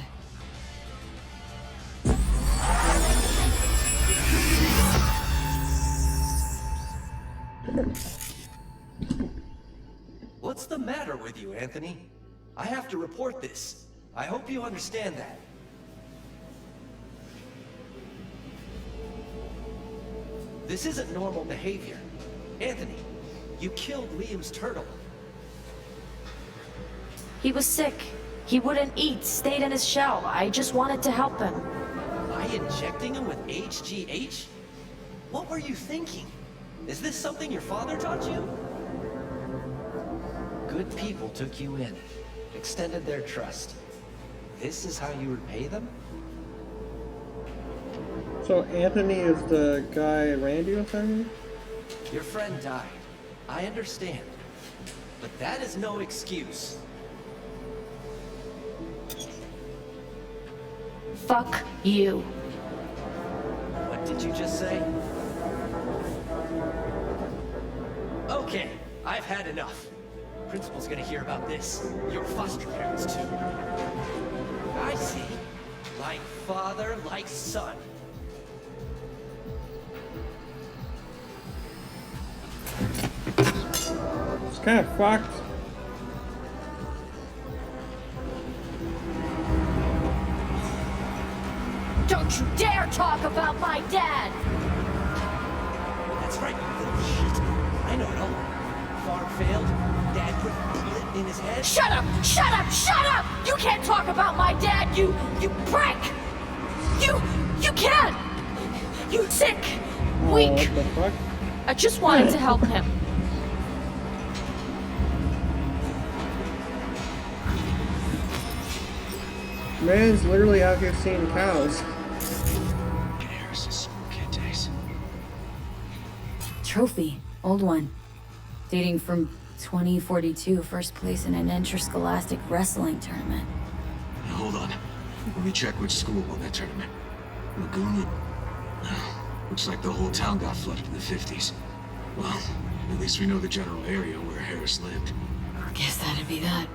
What's the matter with you, Anthony? I have to report this. I hope you understand that. This isn't normal behavior. Anthony, you killed Liam's turtle. He was sick. He wouldn't eat, stayed in his shell. I just wanted to help him. By injecting him with HGH? What were you thinking? Is this something your father taught you? Good people took you in, extended their trust. This is how you repay them? So Anthony is the guy Randy was talking? Your friend died. I understand. But that is no excuse. Fuck you. What did you just say? Okay, I've had enough. Principal's gonna hear about this. Your foster parents, too. I see. Like father, like son. It's kind of fucked. Don't you dare talk about my dad! That's That's right, you little shit. I know it all. Farm failed. Dad put a bullet in his head. Shut up! Shut up! Shut up! You can't talk about my dad, you prick! You can't! You sick, weak. What the fuck? I just wanted to help him. Man's literally out here seeing cows. Harris's school kid days. Trophy. Old one. Dating from 2042, first place in an interscholastic wrestling tournament. Now, hold on. Let me check which school won that tournament. Laguna? Looks like the whole town got flooded in the 50s. Well, at least we know the general area where Harris lived. Guess that'd be that.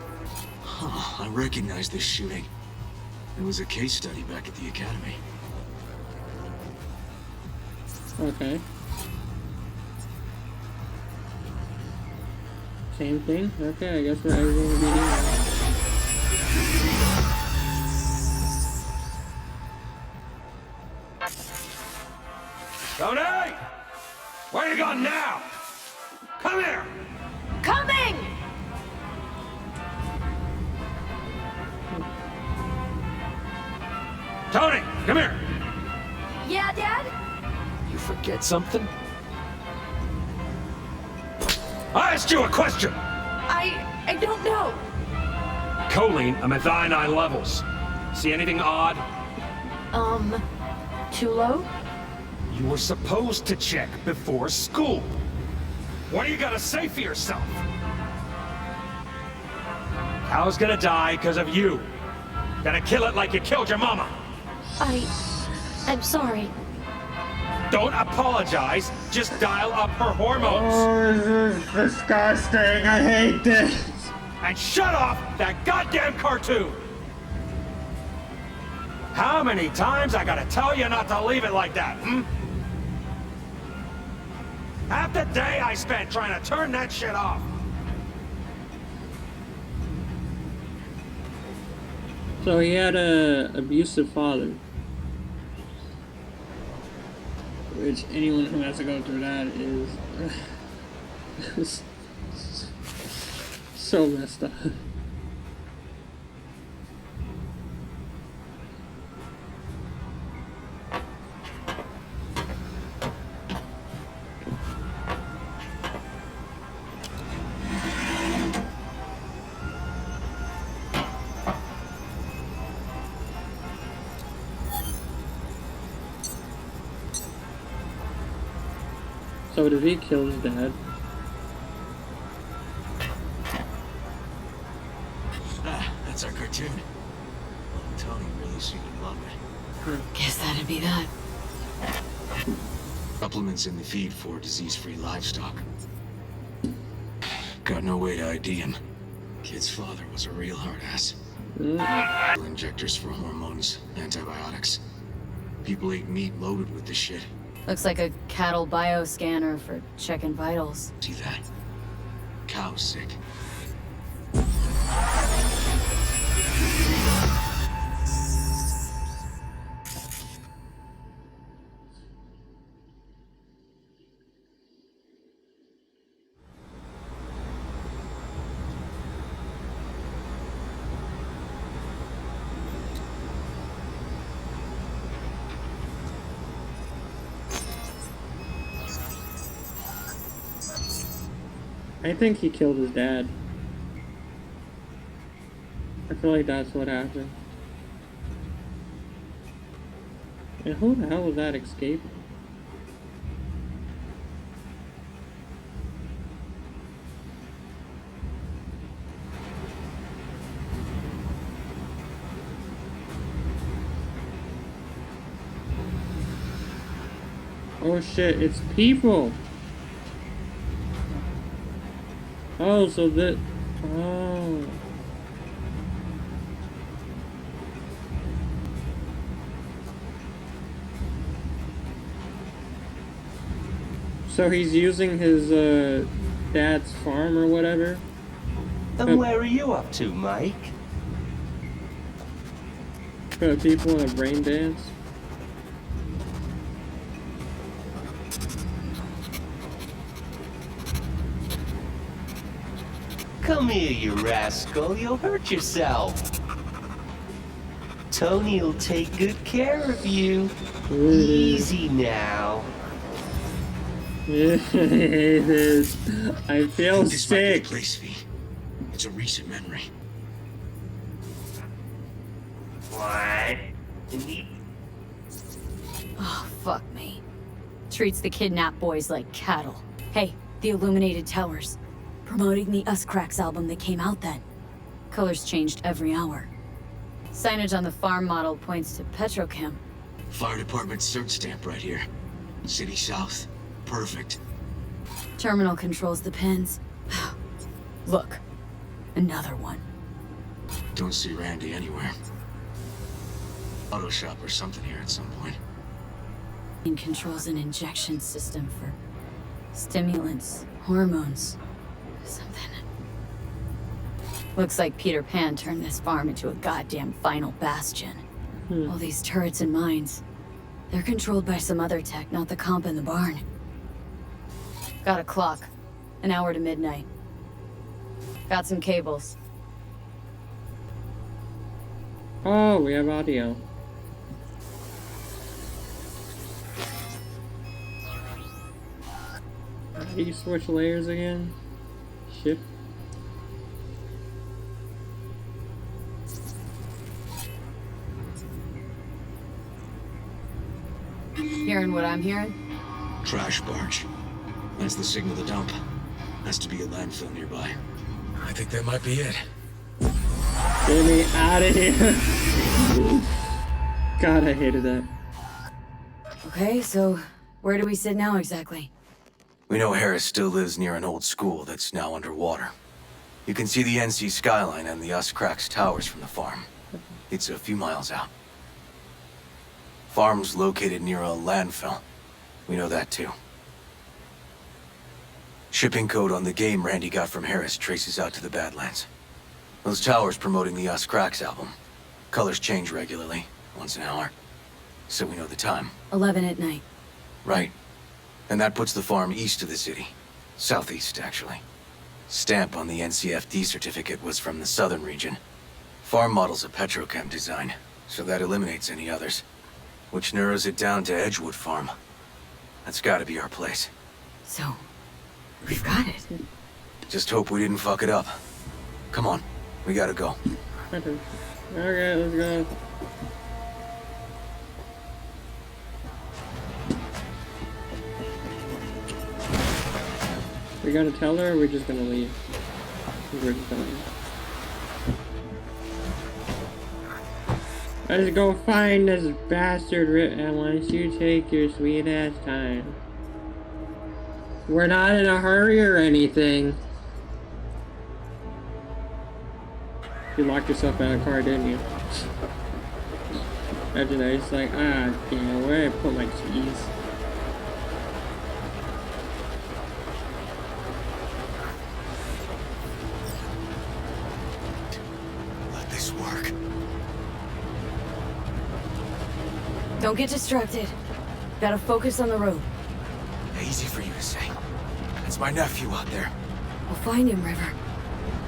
Huh, I recognize this shooting. It was a case study back at the academy. Okay. Same thing? Okay, I guess we're everything will be here. Tony! Where you going now? Come here! Coming! Tony, come here! Yeah, Dad? You forget something? I asked you a question! I don't know. Choline and methionine levels. See anything odd? Too low? You were supposed to check before school. What do you gotta say for yourself? Cow's gonna die because of you. Gotta kill it like you killed your mama. I'm sorry. Don't apologize, just dial up her hormones. Oh, this is disgusting. I hate this. And shut off that goddamn cartoon! How many times I gotta tell you not to leave it like that, hmm? Half the day I spent trying to turn that shit off. So he had a abusive father. Which anyone who has to go through that is so messed up. So did he kill his dad? Ah, that's our cartoon. Well, Tony really seemed to love it. Guess that'd be that. Supplements in the feed for disease-free livestock. Got no way to ID him. Kid's father was a real hard ass. Injectors for hormones, antibiotics. People ate meat loaded with this shit. Looks like a cattle bioscanner for checking vitals. See that? Cow's sick. I think he killed his dad. I feel like that's what happened. And who the hell was that escaping? Oh shit, it's people! Oh, so that... Oh. So he's using his, dad's farm or whatever? And where are you up to, Mike? Put people in a brain dance? Come here, you rascal. You'll hurt yourself. Tony'll take good care of you. Easy now. I feel This might be the sick. place, V. It's a recent memory. What? Oh, fuck me. Treats the kidnapped boys like cattle. Hey, the Illuminated Towers. Promoting the Us Cracks album that came out then. Colors changed every hour. Signage on the farm model points to Petrochem. Fire department search stamp right here. City South. Perfect. Terminal controls the pins. Look, another one. Don't see Randy anywhere. Auto shop or something here at some point. And controls an injection system for stimulants, hormones, something. Looks like Peter Pan turned this farm into a goddamn final bastion. All these turrets and mines, they're controlled by some other tech, not the comp in the barn. Got a clock. An hour to midnight. Got some cables. Oh, we have audio. How do you switch layers again? Shift. Hearing what I'm hearing? Trash barge. That's the signal to dump. Has to be a landfill nearby. I think that might be it. Get me out of here. God, I hated that. Okay, so where do we sit now exactly? We know Harris still lives near an old school that's now underwater. You can see the NC skyline and the Us Cracks towers from the farm. It's a few miles out. Farm's located near a landfill. We know that too. Shipping code on the game Randy got from Harris traces out to the Badlands. Those towers promoting the Us Cracks album. Colors change regularly, once an hour. So we know the time. 11 at night. Right. And that puts the farm east of the city. Southeast, actually. Stamp on the NCFD certificate was from the southern region. Farm model's a Petrochem design, so that eliminates any others. Which narrows it down to Edgewood Farm. That's gotta be our place. So, we've got it. Just hope we didn't fuck it up. Come on, we gotta go. Okay, let's go. We gotta tell her, or we're just gonna leave? We're just gonna leave. Let's go find this bastard and once you take your sweet ass time. We're not in a hurry or anything. You locked yourself in a car, didn't you? After that, it's like, ah, damn, where did I put my keys? Let this work. Don't get distracted. Gotta focus on the road. Easy for you to say. It's my nephew out there. We'll find him, River.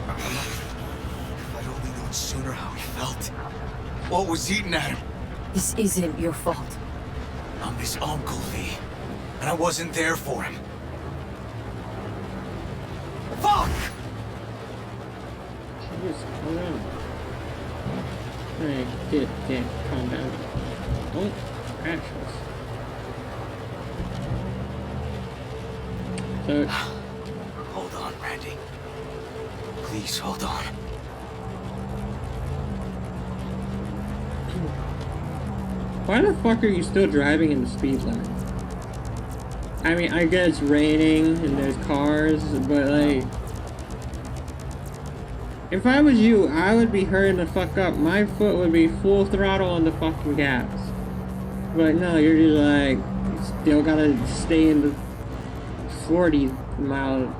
If I'd only known sooner how he felt. What was eating at him? This isn't your fault. I'm his uncle, V. And I wasn't there for him. Fuck! Just calm down. Alright, get, calm down. Don't crash us. So, Hold on, Randy. Please hold on. why the fuck are you still driving in the speed limit? I mean, I get it's raining and there's cars, but like... If I was you, I would be hurrying the fuck up. My foot would be full throttle on the fucking gas. But no, you're just like, still gotta stay in the 40 mile.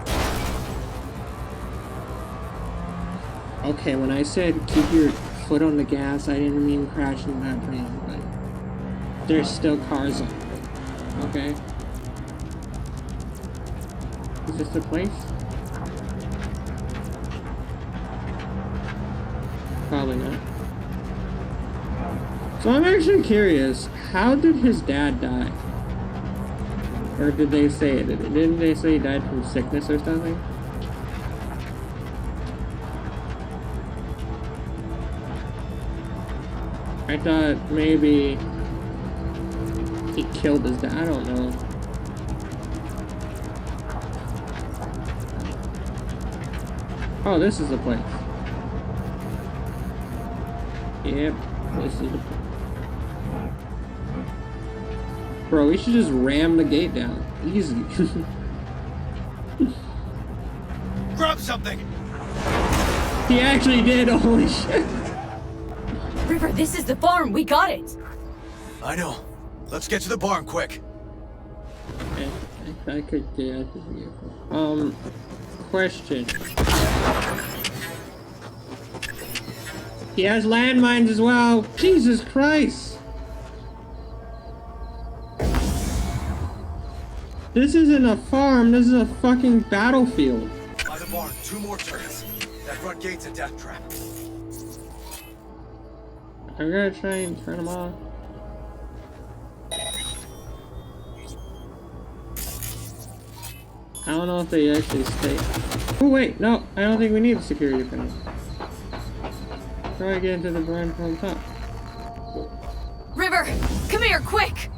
Okay, when I said keep your foot on the gas, I didn't mean crashing that plane, but there's still cars on it. Okay? Is this the place? probably not. So I'm actually curious, how did his dad die? Or did they say it? Didn't they say he died from sickness or something? I thought maybe he killed his dad. I don't know. Oh, this is the place. Yep, this is the place. Bro, we should just ram the gate down. Easy. Grab something! He actually did, holy shit. River, this is the farm. We got it. I know. Let's get to the barn quick. I could get out the vehicle. Question. He has landmines as well. Jesus Christ. This isn't a farm, this is a fucking battlefield. By the barn, 2 more turrets. That front gate's a death trap. I'm gonna try and turn them off. I don't know if they actually stay. Oh wait, no, I don't think we need security for now. Try to get into the barn from top. River, come here, quick!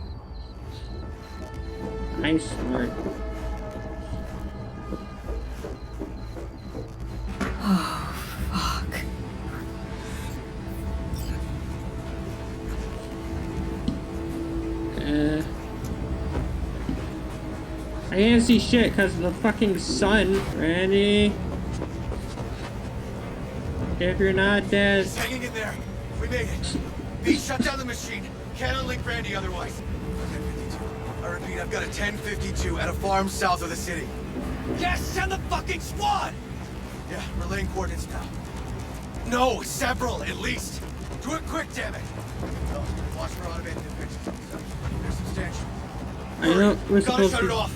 Nice smart. Oh, fuck. I can't see shit because of the fucking sun, Randy. If you're not dead. He's hanging in there. We made it. V, shut down the machine. Can't unlink Randy otherwise. 1052. I repeat, I've got a 1052 at a farm south of the city. Yes, send the fucking squad! Yeah, relaying coordinates now. No, several at least. Do it quick, damn it. Oh, watch for automated detection. They're substantial. I know we're Gotta supposed shut to. it off.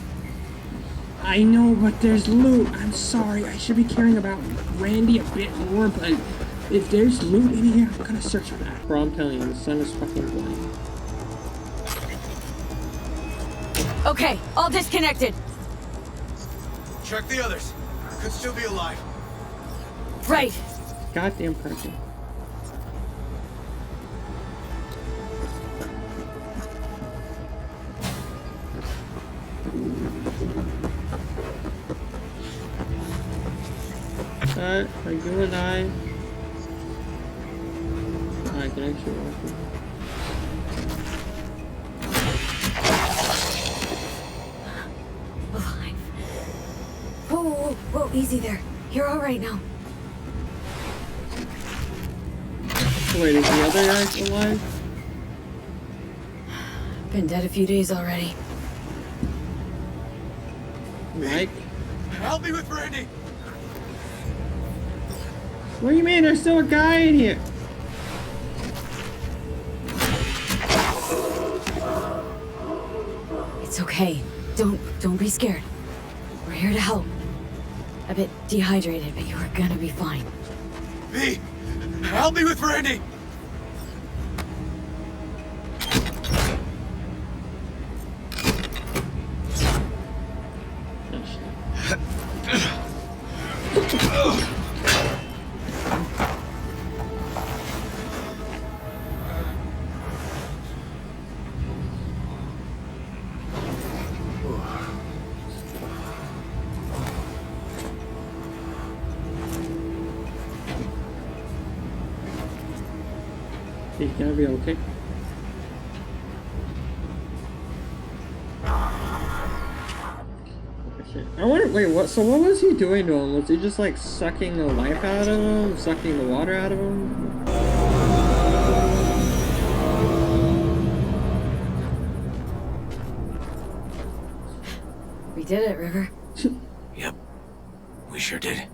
I know, but there's loot. I'm sorry. I should be caring about Randy a bit more, but if there's loot in here, I'm gonna search for that. Bro, I'm telling you, the sun is fucking blind. Okay, all disconnected. Check the others. Could still be alive. Right. Goddamn person. Are you and I can actually walk in. Alive. Whoa, whoa, whoa, easy there. You're all right now. Wait, is the other guy alive? Been dead a few days already. Mike? Help me with Randy! What do you mean? There's still a guy in here. It's okay. Don't be scared. We're here to help. A bit dehydrated, but you are gonna be fine. V! Help me with Randy! He's gonna be okay. I wonder, wait, what, so what was he doing to him? Was he just like sucking the life out of him? Sucking the water out of him? We did it, River. Yep, we sure did.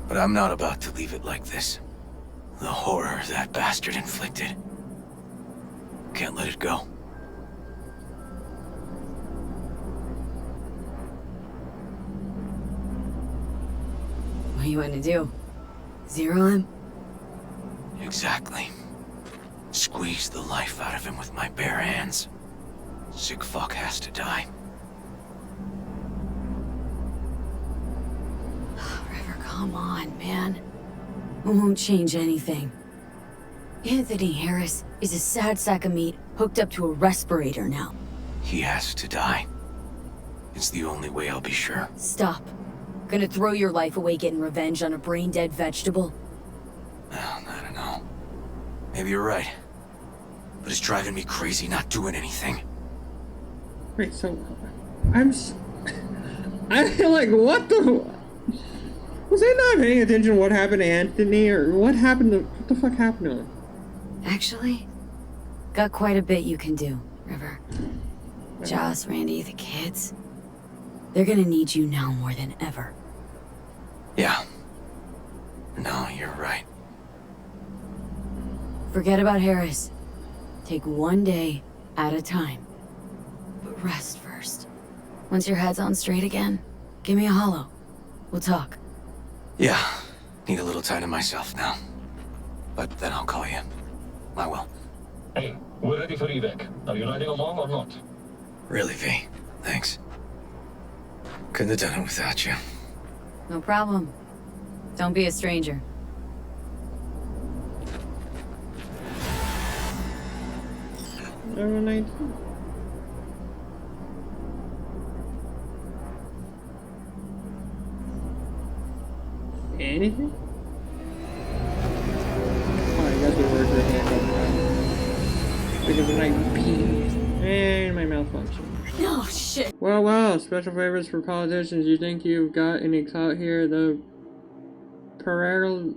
But I'm not about to leave it like this. The horror that bastard inflicted. Can't let it go. What do you want to do? Zero him? Exactly. Squeeze the life out of him with my bare hands. Sick fuck has to die. River, come on, man. It won't change anything. Anthony Harris is a sad sack of meat hooked up to a respirator now. He has to die. It's the only way I'll be sure. Stop. Gonna throw your life away getting revenge on a brain-dead vegetable? Well, I don't know. Maybe you're right. But it's driving me crazy not doing anything. Wait, so... I feel like, what the... Was I not paying attention to what happened to Anthony, or what happened to... What the fuck happened to him? Actually, got quite a bit you can do, River. Joss, Randy, the kids. They're gonna need you now more than ever. Yeah. No, you're right. Forget about Harris. Take one day at a time. But rest first. Once your head's on straight again, give me a hollow. We'll talk. Yeah. Need a little time to myself now. But then I'll call you. I will. Hey, we're ready for evac. Are you riding along or not? Really, V. Thanks. Couldn't have done it without you. No problem. Don't be a stranger. Number 19. Anything? Oh, I guess we were drinking because of my pee and my malfunction. No shit. Well, special favors for politicians. You think you've got any clout here? The Pereira's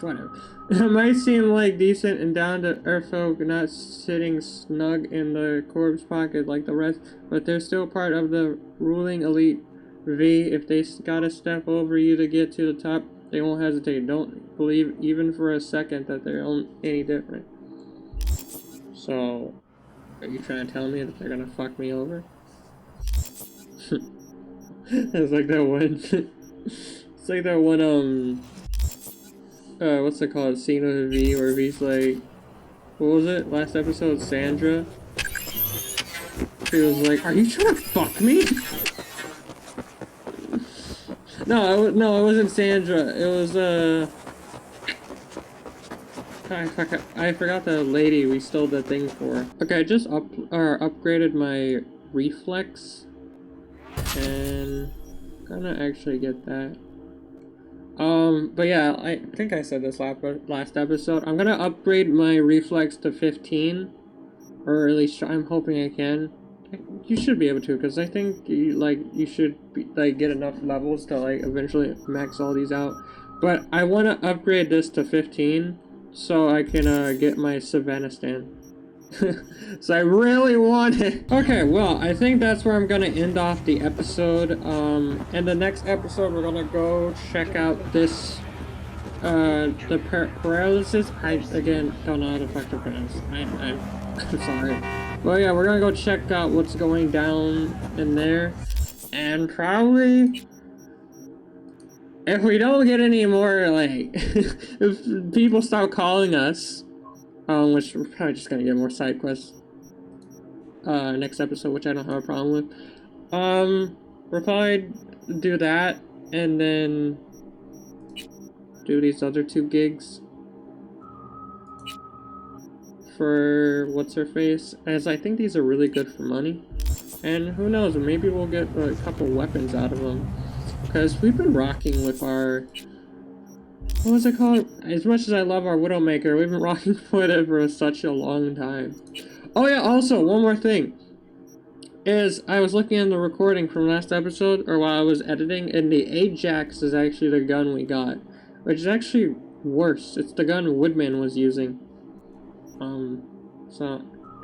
whatever. It might seem like decent and down-to-earth folk not sitting snug in the corpse pocket like the rest, but they're still part of the ruling elite. V, if they gotta step over you to get to the top, they won't hesitate. Don't believe even for a second that they're any different. So, are you trying to tell me that they're gonna fuck me over? It's like that one. It's like that one, what's it called? Scene of V where V's like, what was it? Last episode, Sandra? She was like, are you trying to fuck me? No, it wasn't Sandra. It was, I forgot the lady we stole the thing for. Okay, I just upgraded my reflex. And I'm gonna actually get that. But yeah, I think I said this last episode. I'm gonna upgrade my reflex to 15. Or at least I'm hoping I can. You should be able to, because I think you should be, get enough levels to eventually max all these out. But I want to upgrade this to 15 so I can get my Savannah stand. So I really want it. Okay, well, I think that's where I'm gonna end off the episode. In the next episode, we're gonna go check out this the paralysis. I again don't know how to fucking pronounce. I'm sorry. Well, yeah, we're gonna go check out what's going down in there, and probably, if we don't get any more, if people start calling us, which we're probably just gonna get more side quests, next episode, which I don't have a problem with, we'll probably do that, and then do these other 2 gigs for what's-her-face, as I think these are really good for money. And who knows, maybe we'll get a couple weapons out of them. Because we've been rocking with our... What was it called? As much as I love our Widowmaker, we've been rocking with it for such a long time. Oh yeah, also, one more thing. Is, I was looking at the recording from last episode, or while I was editing, and the Ajax is actually the gun we got. Which is actually worse. It's the gun Woodman was using. So,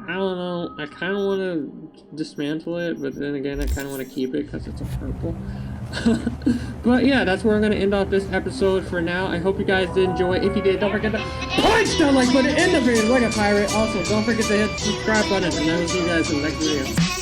I don't know, I kind of want to dismantle it, but then again, I kind of want to keep it because it's a purple. But yeah, that's where I'm going to end off this episode for now. I hope you guys did enjoy. If you did, don't forget to punch that like button in the video like a pirate. Also, don't forget to hit the subscribe button, and I will see you guys in the next video.